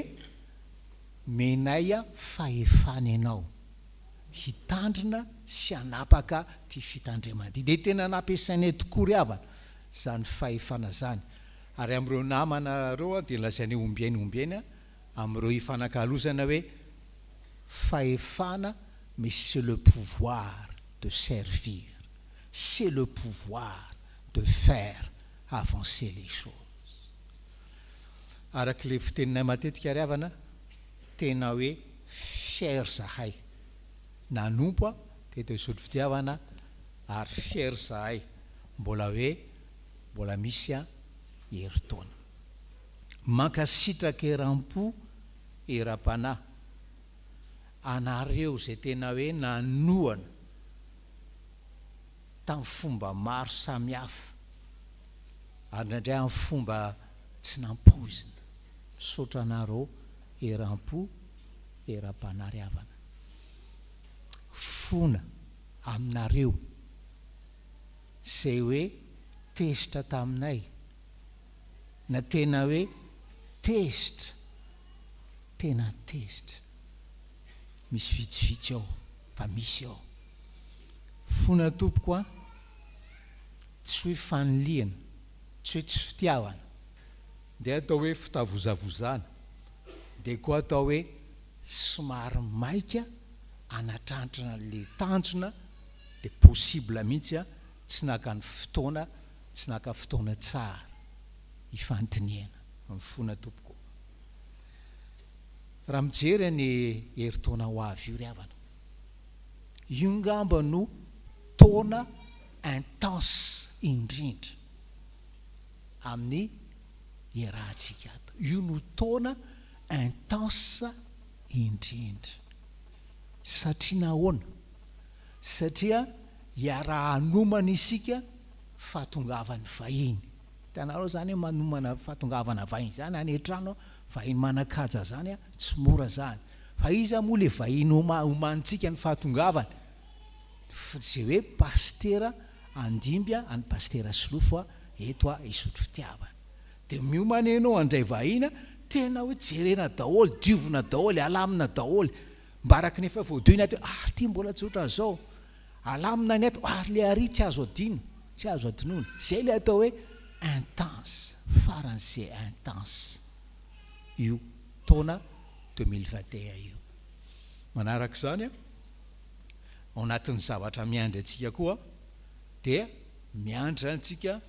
menay fahefana ianao hitandrina sy hanapaka ty fitandremana ty. Dia tena nampiasainay tokoa ry havana zany fahefana zany ary amin'ireo namana reo dia lazainay ombiainy amin'ireo ifanakalozana hoe fahefana mais c'est le pouvoir de servir. C'est le pouvoir de faire avancer les choses. Arak'ilay fiteninay matetika ry havana, tena hoe fier zahay. Nanompo teto isotro fitiavana ary fier zahay. Mbola misy heritaona. Mankasitraka eram-po era-panahy. Anareo zay tena hoe nanoana tamin'ny fomba maro samihafa ary ndraindray amin'ny fomba tsy nampoizina. Misaotra anareo eram-po era-panahy ry havana. Fona aminareo zay hoe tezitra taminay, na tena hoe tezitra, tena tezitra. Misy vitsivitsy ao, fa misy ao. Fona tompoko a, tsy hoe fanoliana, tsy hoe tsy fitiavana, dia atao hoe fitavozavozana, dia koa atao hoe somary maika anatrantrana le tanjona, dia possible mihitsy a tsy naka ny fotoana, tsy naka fotoana tsara ifantiniana amin'ny fona tompoko. Raha mijery ny heritaona ho avy io ry havana, io ngamba no taona intense indrindra amin'ny iarahantsika ato. Io no taona intense indrindra. Satria nahoana? Satria iarahanomana isika fahatongavany vahiny. Hitanareo zany hoe manomana fahatongavana vahiny zany any an-trano, vahiny manan-kaja zany tsy mora zany. Fa iza moa le vahiny homanitsika ny fahatongavany? Zay hoe pastera Andimby any pastera Silofo eto isotro fitiavana. Dia miomana ianao andray vahiny tena hoe jerena daholo, diovina daholo, alamina daholo. Mbaraky nefa voadoina ato, ty mbola tsotra zao. Alamina ny ato, le ary tsy azo adino, tsy azo adinoina. Zay le atao hoe intense, faran'izay intense. Io taona 2021 io. Manaraka izany ao anatin'ny zavatra miandry antsika koa dia miandry antsika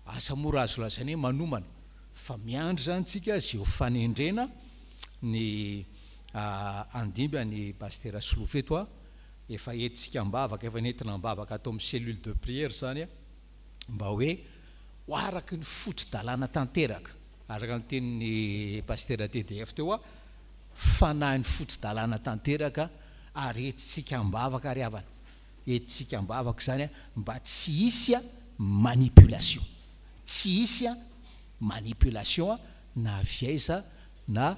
asa mora azo lazaina hoe manomana, fa miandry zany antsika zay ho fanendrena ny Andimby ny pastera Silofo eto efa entsika mbavaka, efa nentina mbavaka atao amin'ny cellule de prière zany mba hoe ho araky ny fotodalana tanteraka, araka ny tenin'ny pastera TDF teo fanahy ny fotodalana tanteraka ary etsika mbavaka ry havana. Etsika mbavaka zany mba tsy hisy manipulation, tsy hisy manipulation na aviaiza na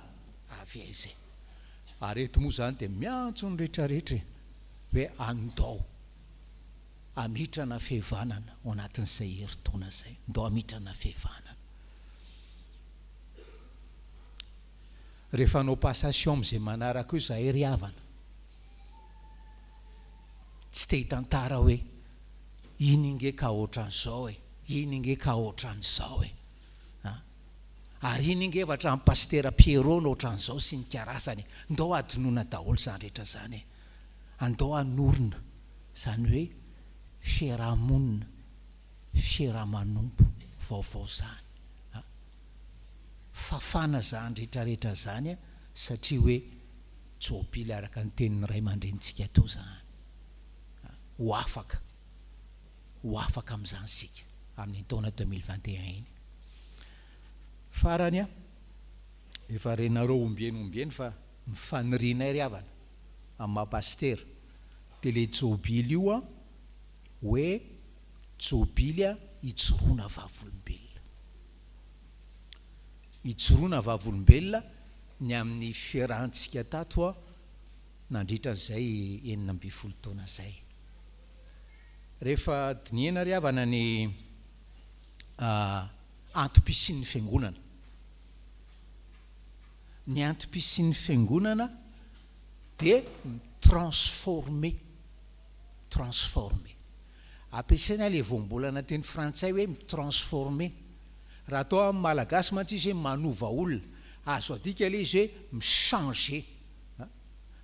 aviaizay. Ary eto moa zany dia miantso ny rehetrarehetra hoe andao amitrana fihavanana ao anatin'izay heritaona zay, andao amitrana fihavanana. Rehefa anao passation amin'izay manaraka io zahay ry havana, tsy te hitantara hoe iny inge ka ohatran'izao iny inge ka ohatran'izao ary iny inge evatra amin'ny pastera Pierrot ohatran'izao sy ny karasany. Andao adinoina daholo zany rehetra zany, andao anorina zany hoe fiarahamonina, fiarahamanompo vaovao zany. Fafana zany rehetrarehetra zany satria hoe jobily araka ny tenin'ny ray aman-drenitsika teo zany. Ho afaka amin'izany sika amin'ny taona 2021 iny. Farany efa renareo ombieny fa mifanirianay ry havana amin'ny mahapastera dia le jobily io hoe jobily ijoroana vavolombelona. Ijoroana vavolombelona ny amin'ny fiarahantsika tato nandritra an'izay 12 taona zay. Rehefa diniana ry havana ny antom-pisian'ny fiangonana. Ny antom-pisian'ny fiangonana dia transformé. Ampiasaina le voambolana teny frantsay hoe transformé. Raha atao amin'ny malagasy mantsy izy hoe manova olona, azo adika le izy hoe michanger.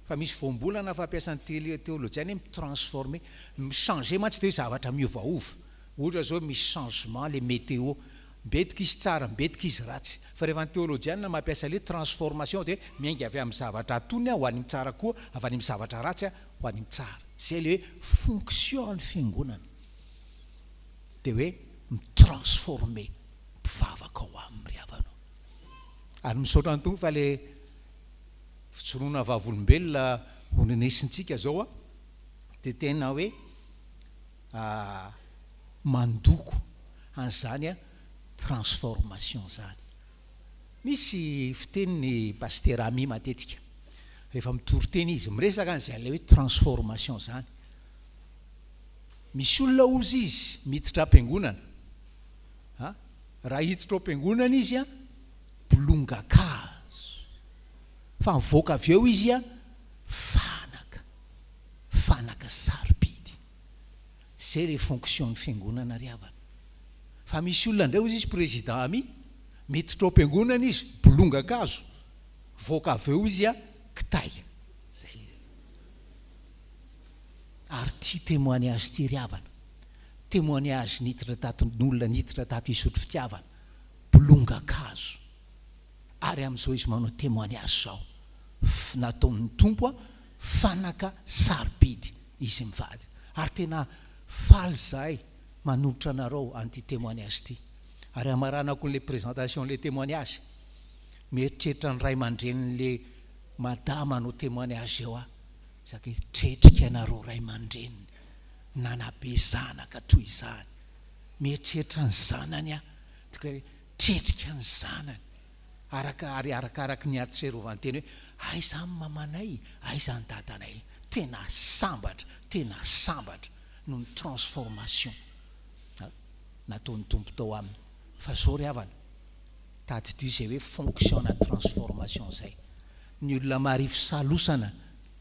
fa misy voambolana fampiasan'ny théologiana hoe mitransformer michanger mantsy de hoe zavatra miovaova ohatra zao misy changement le météo mbetika izy tsara mbetika izy ratsy fa rehefa ny théologiana mampiasa le transformation de miainga avy amin'ny zavatra atony ho any tsara koa avy any amin'ny zavatra ratsy ho any tsara zay le hoe fonction ny fiangonana de hoe mitransformer mpivavaka ao amin'ny ry havanao ary misaotra ny tompo fa le fitsoroana vavolombelona onenesintsika zao a de tena hoe mandoko an'izany a transformation zany misy fiteniny pasteur Ami matetika rehefa mitory-teny izy miresaka an'izay le hoe transformation zany misy olona ozy izy miditra am-piangonana raha hiditra am-piangonana izy a bolongakazo fa mivoaka avy eo izy a fanaka sarobidy zay le fonction ny fiangonana ry havana fa misy olona ndray ozy izy président Ami miditra am-piangonana izy bolongakazo voaka avy eo izy a kitay zay ary ty témoignage ty ry havana témoignage niditra taton'olona niditra tato hisotro fitiavana bolongakazo ary amin'izao izy manao témoignage zao nataon'ny tompo a fanaka sarobidy izy mivady ary tena faly zahay manolotra anareo anty témoignage ty ary amaranako le présentation le témoignage mieritreritra ny ray aman-drenin'le madama no témoignage eo a zaka hoe tretrika anareo ray aman-dreniny nanabe zanaka toy izany mieritreritra ny zanany a toka hoe tretrika ny zanany arakaraky ny atserovanteny hoe aizany mamanay aizany dadanay tena sambatra no ny transformation nataon'ny tompo tao aminy fa zao ry havana tady dy zay hoe fonction na transformation zay ny olona marifo salosana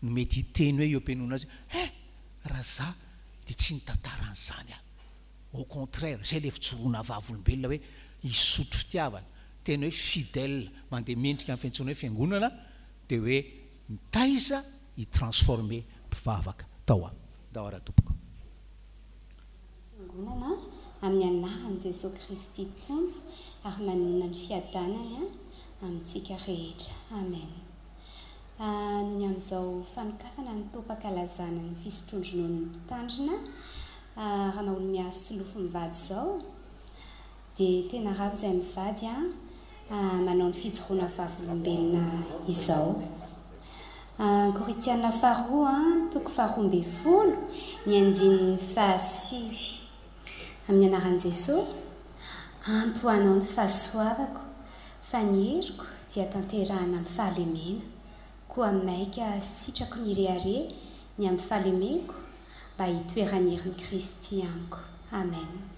no mety hiteny hoe eo am-pianona azy raha za de tsy nitataranyzany a au contraire zay le fitsoroana vavolombelona hoe hisotro fitiavana tena hoe fidèle mandeha mendrika amin'ny fiantsona hoe fiangonana de hoe mitaiza hitransformer mpivavaka tao aminy dao raha tompoko fiangonana amin'ny anaran'i Jesosy Kristy tompo ary manonona ny fiadanany amintsika rehetra amen noho ny amin'izao fanokafana ny topam-pahakalazana ny fisotrondronoan'ny mpitandrina raha maholo miasolofo mivady zao dia tena ravo izay mivady manao ny fijoroana vavolombelona izao Koritiana faharoa toko faharoa ambin'ny folo ny andininy fahasivy amin'ny anaran'i Jesosy ampy ho anao ny fahasoavako fa ny heriko dia tanterahana amin'ny fahalemena koa maika sitrako ny rehare ny amin'ny fahalemeko mba hitoeran'ny herin'i Kristy amiko amen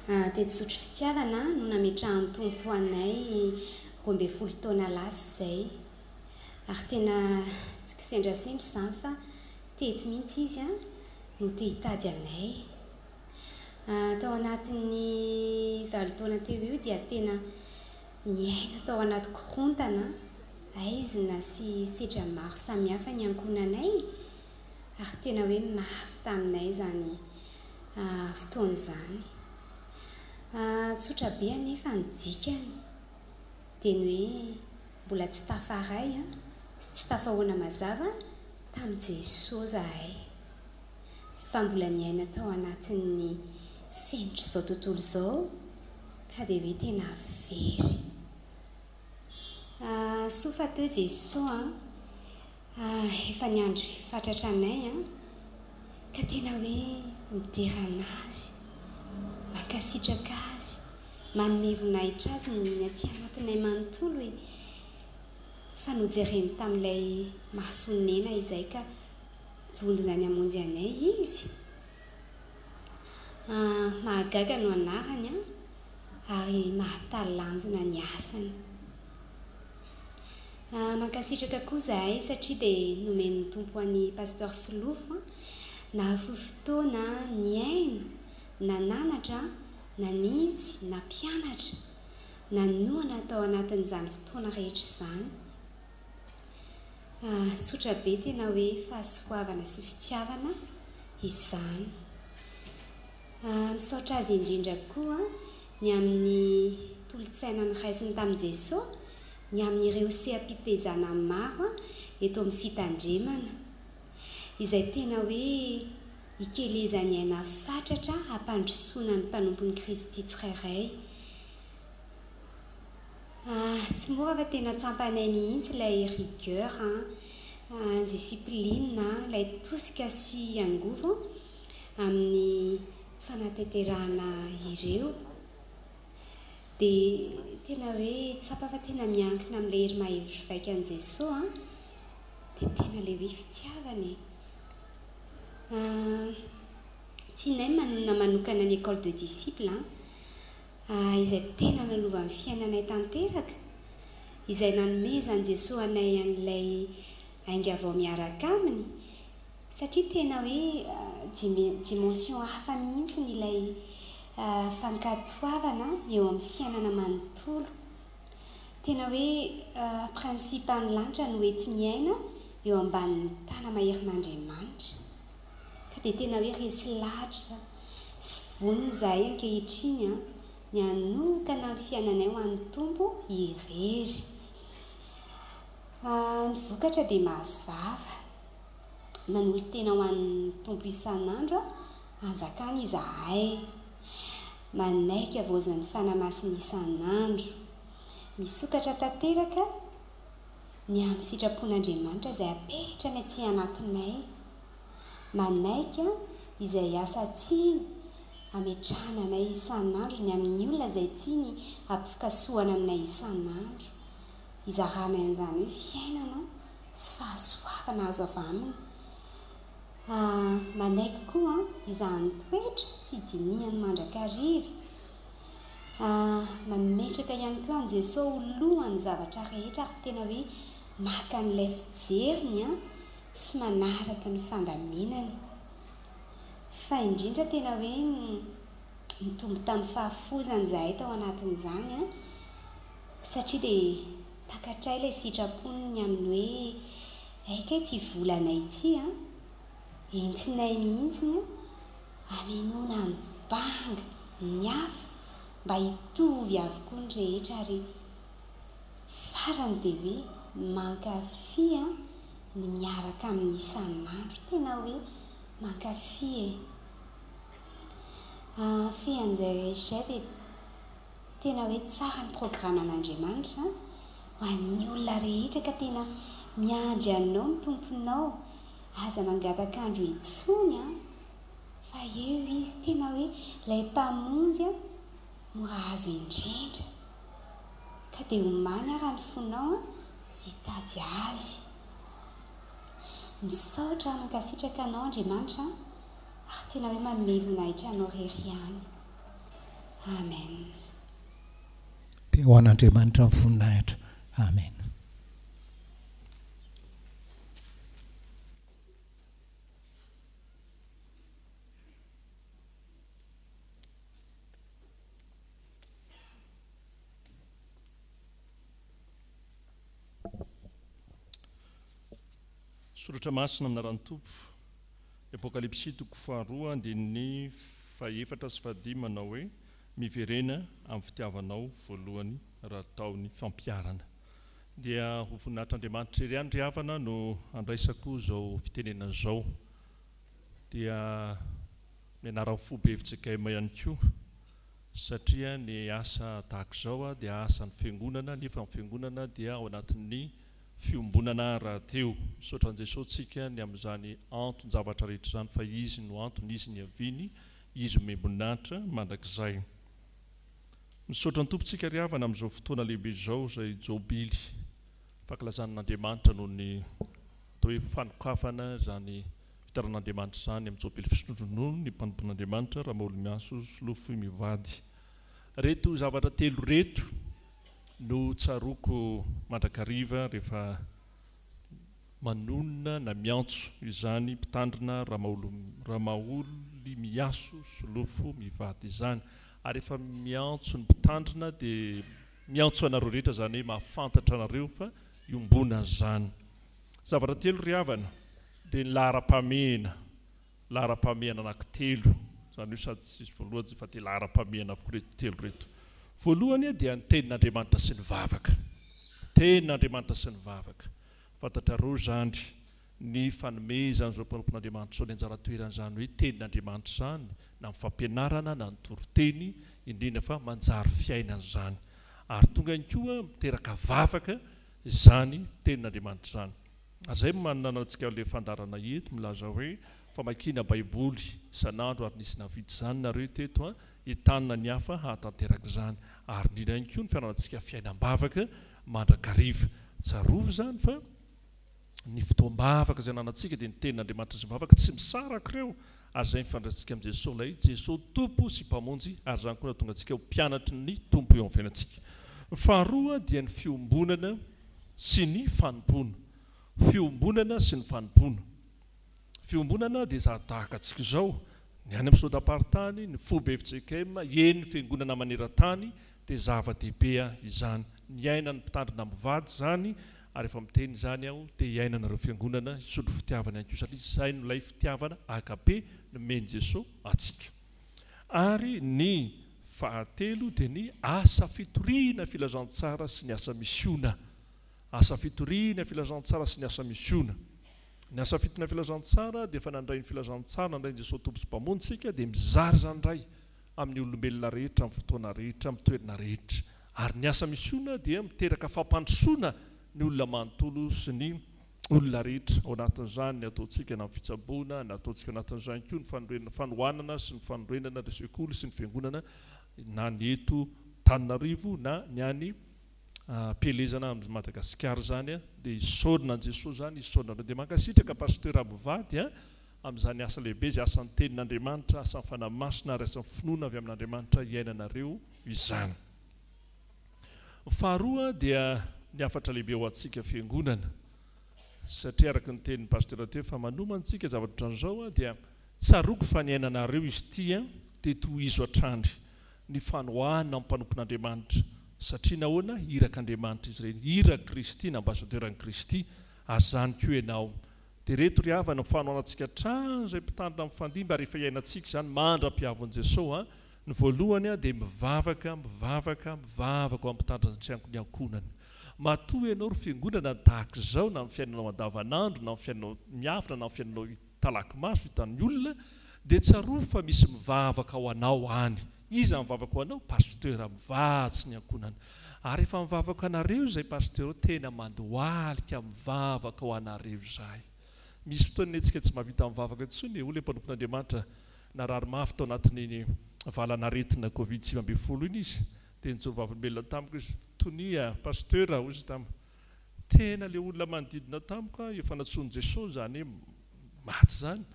tetosotro fitiavana no nametrahan'ny tompo anay 12 taona lasa zay ary tena tsy kisendrasendry izany fa teto mihitsy izy no te hitady anay tao anatin'ny 7 taona teo io dia tena niaina tao anaty korontana aizina sy sedra maro samihafa ny ankonanay ary tena hoe mafy taminay zany fotoana zany tsotra be anefa ny dikany dia ny hoe mbola tsy tafaray sy tsy tafahoana mazava tamin'i Jesosy zahay fa mbola niaina tao anatin'ny fenitra izao tontolo izao ka dia hoe tena very sofa teo Jesosy efa niandro fatratra anay ka tena hoe miderana azy makasitraka azy manome voninahitra azy ny aty anatinay manontolo hoe fa nojereny tamin'ilay mahasonena izay ka tondona ny amonjy anay izy mahagaga no anarany ary mahatalanjona ny asany mankasitraka koa zahay satria dia nomen'ny tompo an'ny pasteur Solofo na fotoana ny aina nananatra na nintsy na mpianatra na noana tao anatin'izany fotoana rehetra izany tsotra be tena hoe fahasoavana sy fitiavana izany. Misaotra azy indrindra koa ny amin'ny tolotsaina ny raisiny tamin'i Jesosy, ny amin'ireo seha-pitezana maro eto amin'ny fitandremana, izay tena hoe ikelezany aina fatratra hampandrosoana ny mpanompon'i Kristy tsirairay. Tsy mora fa tena tsampanay mihitsy ilay rigueur, discipline, ilay tosika sy angovo amin'ny fanatanterahana ireo. Dia tena hoe tsapa fa tena miankina amin'ilay hery mahevitra vaika an'i Jesosy, dia tena ilay hoe fitiavany. Tianay manokana ny école de disciple, izay tena nalova ny fiainanay tanteraka, izay nanomezany Jesosy anay an'ilay ainga vao miaraka aminy, satria tena hoe dimension hafa mihitsy ilay fankatoavana eo amin'ny fiainana manontolo. Tena hoe principe ny lanitra no ety miaina eo ambanin'ny tana maherin'Andriamanitra. Ka dia tena hoe resy lahatra sy vonona izahay ankehitriny ny hanokana ny fiainanay ho an'ny Tompo irery. Ny vokatra dia mazava, manolo tena ho an'ny Tompo isan'andro anjakana izahay, manaiky havaozan'ny fanamasiny isan'andro, misokatra tanteraka ny amin'ny sitrapon'Andriamanitra izay apetrany aty anatinay, manaiky izay asa tiany ametrahananay isan'andro ny amin'ny olona izay tiany ampifikasoana aminay isan'andro, izarana an'izany hoe fiainana sy fahasoavana azo avy aminy. Manaiky koa izany toetra sy dinihany mandrakariva, mametraka ihany koa an'i Jesosy ho lohany zavatra rehetra ary tena hoe maka an'ilay fijeriny sy manaraka ny fandaminany. Fa indrindra tena hoe mitombo tamin'ny fahafozany izahay tao anatin'izany, satria dia takatray ilay sitraponiny amin'ny hoe aika ity volanay ity entinay mihitsy hamenoana ny banga ny hafa mba hitovy avokoa ny rehetra, ary farany dia hoe mankafy ny miaraka amin'ny isan'andro, tena hoe mankafy fean'izay rehetra dia tena hoe tsara ny programan'Andriamanitra ho an'ny olona rehetra ka tena miandry anao ny tomponao aza mangataka-andro itsony, fa eo izy tena hoe ilay mpamonjy mora azo indrindra, ka dia homany ara ny fonao hitady azy. Misaotra mankasitraka anao Andriamanitra, ary tena hoe manome voninahitra anao rery ihany. Amen. Dia ho an'Andriamanitra ny voninahitra. Amen. Soratra masina amina rantompo Apokalipsy 2:2 faefatra sy fahadimy manao hoe miverena amin'ny fitiavanao voalohany raha taony fampiarana. Dia ho voninahitr'Andriamanitra ery any ry havana no andraisako izao fitenena izao. Dia mianarany fobe hevitsikay ihany koa, satria ny asa tahaka izao dia asan'ny fiangonana, nefa ny fiangonana dia ao anatin'ny fiombonana raha teo. Misaotra an'i Jesosy tsika ny amin'izany anton-javatra rehetra izany, fa izy no antony, izy ny aviany, izy membonahitra mandrakizay. Misaotra ny tompontsika ry havana amin'izao fotoana lehibe izao izay jobily fankilazan'Andriamanitra noho ny atao hoe fanokafana izany fitaran'Andriamanitra izany amin'ny jobily fisondronono ny mpanompon'Andriamanitra raha maolo-miaso sy lofo mivady. Reto zavatra telo reto no tsaroko mandrakariva rehefa manonona na miantso izany mpitandrina raha maoly miaso sy lofo mivady izany. Ary rehefa miantso ny mpitandrina dia miantso anareo rehetra, izany hoe mahafantatra anareo fa iombona izany. zavatra telo ry havana dia ny lahara-pameana anankitelo zany io sady tsisy voalohany fa dia lahara-pameana avokoa reto telo reto. Voalohany dia ny tenin'Andriamanitra sy ny vavaka. Tenin'Andriamanitra sy ny vavaka. Fantatra roa zany ny fanomezana zao mpanompon'Andriamanitra zao ny anjara toerana zany hoe tenin'Andriamanitra zany na amin'ny fampianarana na ny toroteny indrindra fa manjary fiainana zany. Ary tonga ihany koa miteraka vavaka zany tenin'Andriamanitra zany. Azay manana antsika ilay fandarana eto milaza hoe famakiana baiboly isan'andro ary nisy navidy zany nareo teto hitanina ny hafa hahatanteraka zany. Ary indrindra ihany koa ny fianaranatsika fiainam-bavaka mandrakariva. Tsarovo zany fa ny fotoam-bavaka izay ananantsika dia ny tenin'Andriamanitra sy vavaka tsy misaraka ireo. Ary izay mifandraisika amin'ny Jesosy ilay Jesosy tompo sy mpamonjy ary zany koa nahatonga antsika ho mpianatra ny tompo eo amin'ny fiainantsika. Faharoa dia ny fiombonana sy ny fanompona. Fiombonana sy ny fanompona. Fiombonana dia tahaka antsika izao ny any amin'ny sodapartany, ny fobe fitsekema, eny fiangonana maneran-tany dia zava-dehibe izany. Ny ainan'ny mpitandrina mivady zany ary efa miteny zany aho dia iainanareo fiangonana isotro fitiavana ihany koa satria izay no ilay fitiavana akabe nomeny Jesosy atsika. Ary ny fahatelo dia ny asa fitoriana filazantsara sy ny asa misiona. Asa fitoriana filazantsara sy ny asa misiona. Ny asa fitoriana filazantsara dia efa nandray ny filazantsara nandray ny Jesosy tompo sy mpamonjy dia mizary zany ray amin'ny olombelona rehetra, amin'ny fotoana rehetra, amin'ny toerana rehetra. Ary ny asa misiona dia miteraka fampandrosoana ny olona manontolo sy ny olona rehetra. Ao anatin'izany ny ataontsika na amin'ny fitsaboana, ny ataontsika anatin'izany koa ny fanohanana sy ny fanorenana ny sekoly sy ny fiangonana na ny eto Tananarivo na ny any pelezana amin'ny Madagasikara zany dia isaorina an Jesosy zany isaorina dia mankasitraka pasteur mivady amin'izany asa lehibe izay asan'ny tenin'Andriamanitra, asan'ny fanamasina ary asan'ny finoana avy amin'Andriamanitra iainanareo izany. Faharoa dia ny afatra lehibe ho antsika fiangonana satria araka ny tenin'ny pasteur teo fa manomana antsika zavatra an'izao dia tsaroko fa ny ainanareo izy ity dia tohizo hatrany ny fanohana amin'ny mpanompon'Andriamanitra satria nahoana irak'Andriamanitra izy ireny, irak Kristy na ambassadeuran'i Kristy ary zany koa ianao. Dia reto ry havana ny fanohanantsika hatrany izay mpitandrina amin'ny fandimby ary efa iainantsika zany mandra-piavon'i Jesosy ny voalohany dia mivavaka ao amin'ny mpitandrina ny ankonany. Matoa ianao ry fiangonana tahaka izao na amin'ny fiainanao andavanandro na amin'ny fiainanao miafina na amin'ny fiainanao talakimaso hitan'ny olona dia tsaroa fa misy mivavaka ao anao any. Iza mivavaka ao anao? Pasteur mivatsy ny ankonany. Ary efa mivavaka anareo izay pasteur tena mandohalika mivavaka ao anareo izay. Misy fotoana antsika tsy mahavita mivavaka intsony olona mpanompon'Andriamanitra narary mafy tao anatin'ny valanaretina Covid-19 iny izy dia nijorovavolobelona tamiko izy tonia pasteur ozy tamiko tena le olona manodidina tamiko efa natsony Jesosy zany maty zany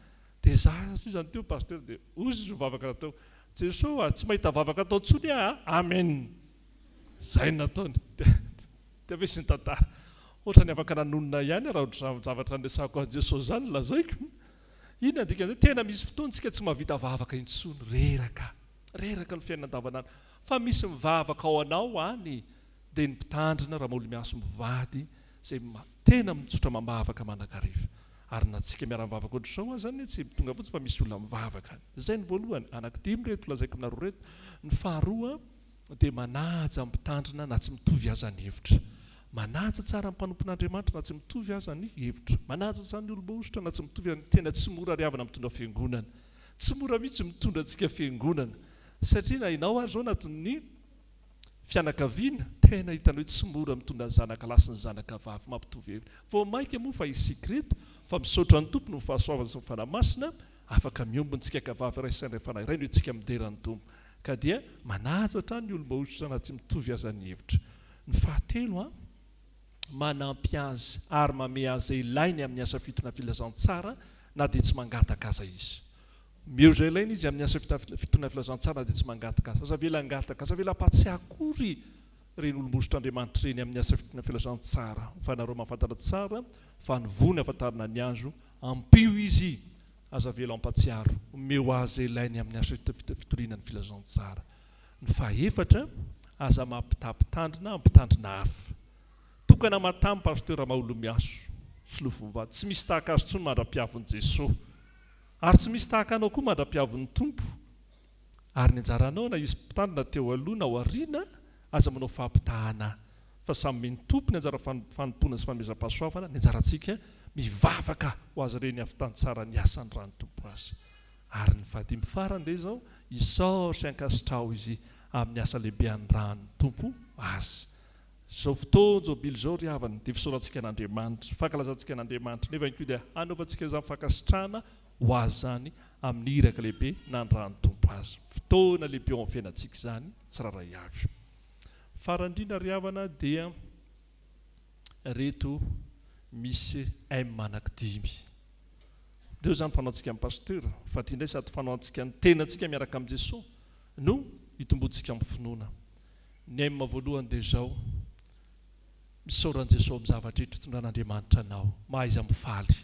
dia za zany teo pasteur dia ozy izy mivavaka natao Jesosy tsy mahita vavaka atao tsony amen zay nataony dia ve sy ny tantara ohatra ny afaka nanonona ihany raha ohatra zavatra andresako a Jesosy zany lazaiko inona dikan'izay tena misy fotoantsika tsy mahavita vavaka intsony reraka ny fiainana andavanandro fa misy mivavaka ao anao any dia ny mpitandrina raha maolo-miaso mivady izay tena mitsotra mambavaka mandrakariva ary natsika miara-mivavaka ohatr'izao zany tsy tonga fotsiny fa misy olona mivavaka izay ny voalohany anankidimy reto lazaiko aminareo reto. Ny faharoa dia manaja mpitandrina na tsy mitovy aza ny hevitra. Manaja tsara ny mpanompon'Andriamanitra na tsy mitovy aza ny hevitra. Manaja tsara ny olombositra na tsy mitovy tena tsy mora ry havana mitondra fiangonana. Tsy mora mihitsy mitondra antsika fiangonana satria na ianao ary zao naton'ny fianakaviana tena hitana hoe tsy mora mitondra ny zanaka lahy sy ny zanaka vavy mampitovy hevitra. Vao maika moa fa isikreto fa misaotra ny tompony ny fahasoavana sy ny fanamasina afaka miombontsika kavavy iray sy iray fanahy iray no itsika mideran'ny tompo ka dia manajatra ny olombositra na tsy mitovy aza ny hevitra. Ny fahatelo manampy azy ary mame azy ilainy amin'ny asa fitona filazantsara na dia tsy mangataka aza izy. Meo zay ilainy izy amin'ny asa fitona filazantsara na dia tsy mangataka aza. Aza vela angataka, aza vela apatsy akory reny olombositr'Andriamanitra reny amin'ny asa fitona filazantsara. Fa nareo mahafantatra tsara fa nyvony afantarana ny azo ampio izy aza vela ampatsiaro meo azy ilainy amin'ny asa fitoriana ny filazantsara. Ny fahaefatra aza mampitapitandrina hafa tokana matamy pasteur maolo-miaso filovom-bady tsy misy tahaka azy tsony mandra-piavon'i Jesosy ary tsy misy tahaka anao koa mandra-piavon'ny tompo ary ny anjaranao na izy mpitandrina teo aloha na aoriana aza manao fampitahana fa samy meny tompo ny anjara fanompoana sy fanomezam-pahasoavana ny anjarantsika mivavaka ho azy ireny avy tany tsara ny asany raha ny tompo azy ary ny fadimy farany dia izao isaotry ankasitrao izy amin'ny asa lehibe any raha ny tompo azy zao fotoana zao bily zao ry havany dia fisorantsika an'Andriamanitra fankalazantsika an'Andriamanitra nefa ihany koa dia anaovantsika izany fankasitrahana ho azy zany amin'ny iraka lehibe nandrany tompo azy fotoana lehibe ao amin'ny fiainantsika izany tsiraray avy farandrina ry havana dia reto misy manakidimy reo zany fanaontsika amin'ny pasteur fa ty indray sady fanaontsika ny tenantsika miaraka amin'i Jesosy no hitombontsika amin'ny finoana ny voalohany dia zao misaoran'i Jesosy amin'ny zavatra rehetra tondran'Andriamanitra anao mahaiza mifaly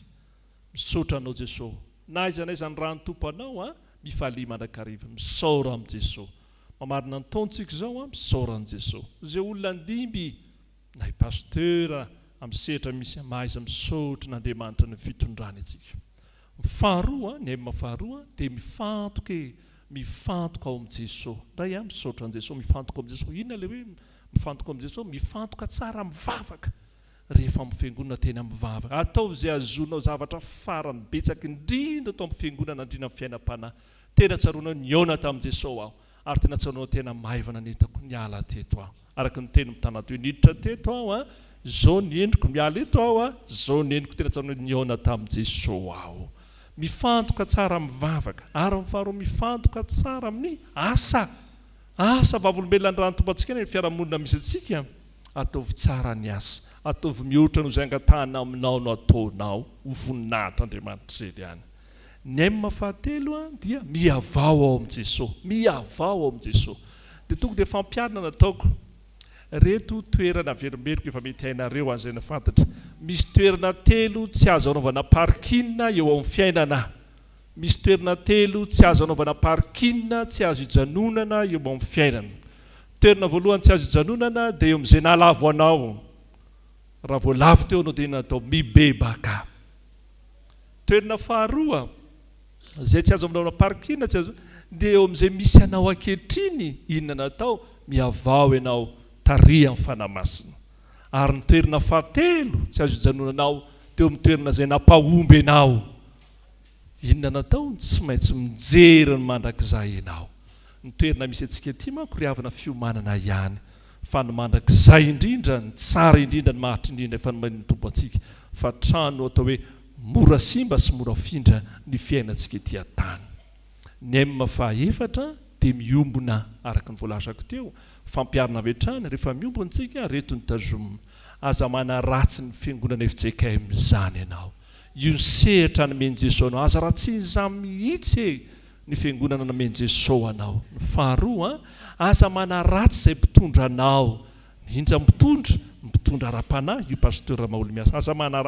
misaotra anao Jesosy na aiza n'aiza ny raha ny tompo anao mifaly mandrakariva misaora amin'i Jesosy mamarina ny taontsika zao misaora amin'i Jesosy zay olona andimby na pasteur amin'ny sehatra misy mahaiza misaotra n'Andriamanitra ny fitondrany atsika faharoa ny faharoa dia mifantoka ao amin'i Jesosy ray misaotra amin'i Jesosy mifantoka amin'i Jesosy inona ilay hoe mifantoka amin'i Jesosy mifantoka tsara mivavaka rehefa amin'ny fiangonana tena mivavaka ataovy izay azonao zavatra farany betsaka indrindra atao amin'ny fiangonana indrindra amin'ny fiainam-panahy tena tsaroanao niaona tamin'i Jesosy aho ary tena tsaroanao tena maivana netako niala teto aho araka ny teny mitana toy niditra teto aho zao ny endriko miala eto aho zao ny endriko tena tsaroanao niaona tamin'i Jesosy aho mifantoka tsara mivavaka ary mifaharoa mifantoka tsara amin'ny asa vavolombelona ny raha ny tompo antsika ny fiarahamonina misy antsika ataovy tsara ny asa ataovy mihoatra no izay angatahana aminao no ataonao ho voninahitra Andriamanitra zay ihany ny fahatelo dia miavao ao amin'i Jesosy miavao ao amin'i Jesosy dia tonga dia fampianana nataoko reto toerana verimberiko efa mety hainareo an'izay ny fantatra misy toerana telo tsy azo anaovana parkina eo amin'ny fiainana misy toerana telo tsy azo anaovana parkina tsy azo ijanonana eo amin'ny fiainana toerana voalohany tsy azo ijanonana dia eo amin'izay nalavo anao raha voalavo teo anao dia natao mibebaka toerana faharoa zay tsy azo anaovana parkina tsy azo dia eo amin'izay misy anao ankehitriny inona natao miavao ianao tary amin'ny fanamasina ary ny toerana fahatelo tsy azo ijanonanao teo amin'ny toerana izay nampahomby ianao inona natao tsy maintsy mijery ny mandrakizay ianao ny toerana misy antsika ty manko ry havana fiomanana ihany fa ny mandrakizay indrindra ny tsara indrindra ny mahatry indrindra efa ny tompo antsika fa trano atao hoe mora simba sy mora findra ny fiainantsika ty an-tany ny fahaefatra dia miombona araka ny voalazako teo fampiarina avetrany rehefa miombontsika reto ny tazomina aza manaratsy ny fiangonana FJKM zany ianao io ny sehatra nomeny Jesosy anao aza ratsiny izany mihitsy ny fiangonana nomeny Jesosy anao ny faharoa aza manaratsy izay mpitondra anao indra mpitondra ara-panahy io pasteur maolo miasa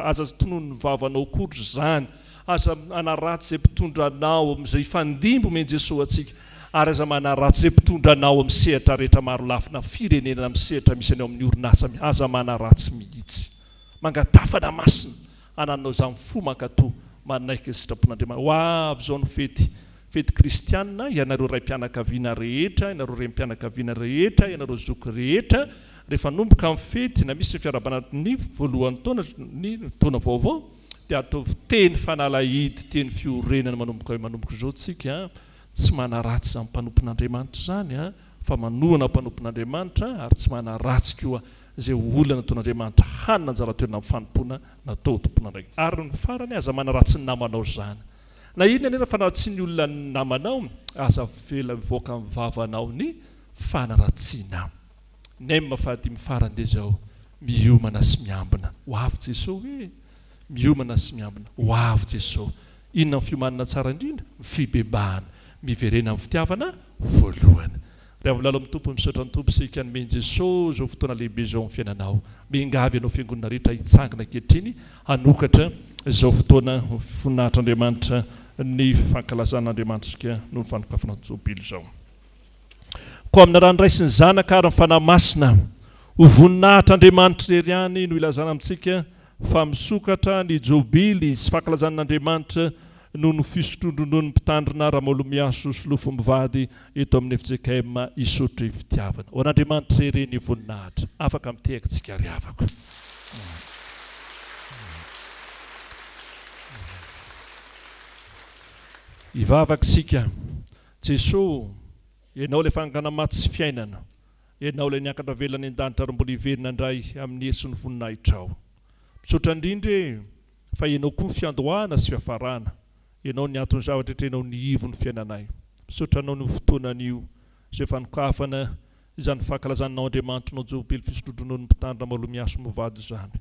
aza tonono ny vavanao kodro zany aza manaratsy izay mpitondra anao amin'izay fandimbo omeny Jesosy atsika ary aza manaratsy izay mpitondra anao amin'ny sehatra rehetra maro lafina firenena amin'ny sehatra misy anao amin'ny orinasa aza manaratsy mihitsy mangatafana masina ananao zany fo mankato manaiky ny sitrapon'Andriamanitra ho avy zao ny fety kristianina ianareo ray mpianakaviana rehetra ianareo rem-pianakaviana rehetra ianareo zoky rehetra rehefa nomboka amin'ny fety na misy fiarabana ny voalohany taona ny taona vaovao dia ataovy teny fanalahidy teny fiorenana manomboka zao tsika tsy manaratsy zany mpanompon'Andriamanitra zany fa manohana mpanompon'Andriamanitra ary tsy manaratsy koa zay olana taon'Andriamanitra hanina anjara toerana amin'ny fanompoana natao tompon'Andriamanitra ary ny farany aza manaratsy ny namanao zany na inona nefa fanaratsy ny olona ny namanao aza vela mivoaka amin'ny vavanao ny fanaratsiana ny fahadimy farany dia zao miomana sy miambina ho avy Jesosy miomana sy miambina ho avy Jesosy inona ny fiomanana tsara indrindra fibebahana miverena amin'ny fitiavana voalohany raha volalo amin'ny tompo misaotra ny tompo sika nomeny Jesosy zao fotoana lehibe zao amin'ny fiainanao mingavy ianao fiangonana rehetra hitsangana ankehitriny hanokatra zao fotoana voninahitr'Andriamanitra ny fankalazan'Andriamanitra sika no ny fanokafana jobily zao ko amina raha ny raisy ny zanaka ary ny fanahy masina ho voninahitr'Andriamanitra rery ihany no ilazana amintsika fa misokatra ny jobily sy fankalazan'Andriamanitra noho ny fisotrondronono ny mpitandrina Ramolomiaso sy lofo mivady eto amin'ny FJKM Isotry Fitiavana. Ho an'Andriamanitra ireny voninahitra afaka mitehakantsika ry havako. Ivavakisika Jesosy ianao ilay fangana maty sy fiainana, ianao ilay niakatra velany an-danitra ary mbola hiverina indray amin'ny hesiny voninahitra ao. Misaotra indrindra fa ianao koa fiandohana sy fiafarana, ianao niatony zavatra retrenao ny ivony fiainanay. Misaotra anao ny fotoanan'io izay fanokafana izany fankalazanao Andriamanitra nao jobily fisotrondronono ny mpitandrina Ramolomiaso mivady izany.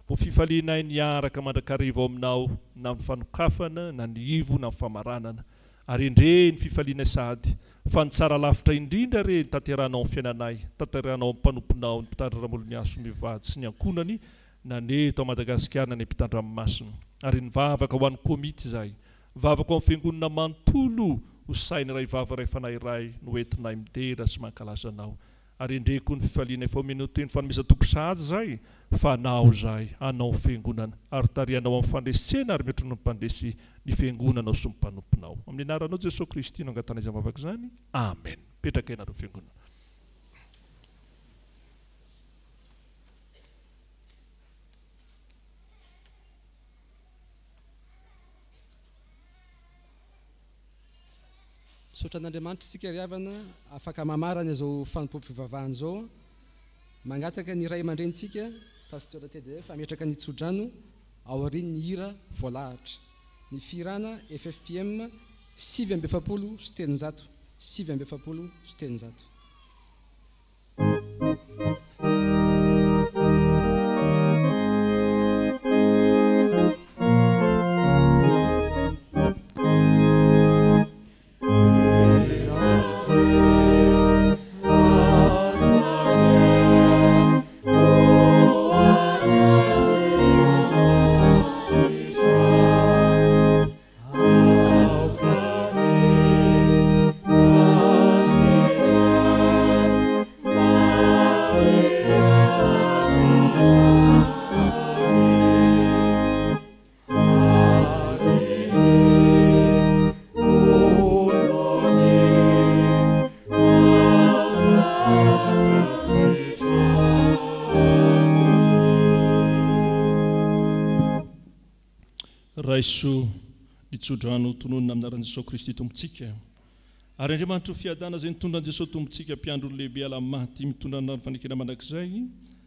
Mo fifalianay niaraka mandrakariva ao aminao na ny fanokafana na ny ivo na ny famaranana. Ary indre ny fifalianay sady fa ny tsara lavitra indrindra re tanteranao amin'ny fiainanay, tanteranao amin'ny mpanomponao ny mpitandrina Ramolomiaso mivady sy ny ankonany na ny eto Madagasikara na ny ampitan-dranomasina. Ary nivavaka ho an'ny komity izay, vavaka ho amin'ny fiangonana manontolo ho sainy iray vava iray fanahy iray no entinay midera sy mankalazanao. Ary indreko ny fifalianay faomena teny fanomezan-toko sahaja izay fa anao izay anao fiangonana ary tarihanao amin'ny fandresena ary mihoatra ny mpandresy ny fiangonanao sy ny mpanomponao. Amin'ny anaranao Jesosy Kristy no angatana izany vavaka izany. Amen. Petraka ianareo fiangonana. Misaotra an'Andriamanitra isika ry havana, afaka mamarana izao fanompoam-pivavahana izao. Magnataka ny ray aman-drenitsika pasteur TDF ametraka ny Tsodrano ao aorian'ny hira voalahatra. Ny firana FFPM 7 sy telonjato. 7 sy telonjato. Raiso ny Tsodrano tononona amin'ny anaran'i Jesosy Kristy tompontsika. Ary Andriamanitra fiadana izay nitondran Jesosy tompontsika mpiandro lehibe alamaty mitondra ny fanekena mandrakizay.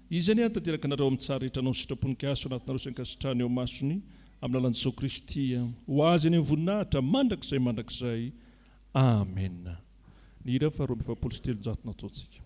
Izy ny tanteraka anareo amin'ny tsara rehetra anao sitraponin-kaso anatinareo sy ankasitrahany eo masony amin'ny alalan'i Jesosy Kristy. Ho azy any amin'ny voninahitra mandrakizay. Amen. Ny hira fa 2 sy telonjato nataontsika.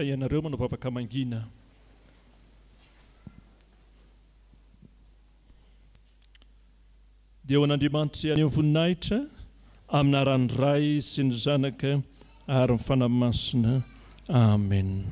Ianareo manao vavaka mangina. Dia ho an'Andriamanitra any amin'ny voninahitra amin'ny aran'ny Ray sy ny Zanaka ary ny fanahy masina. Amen.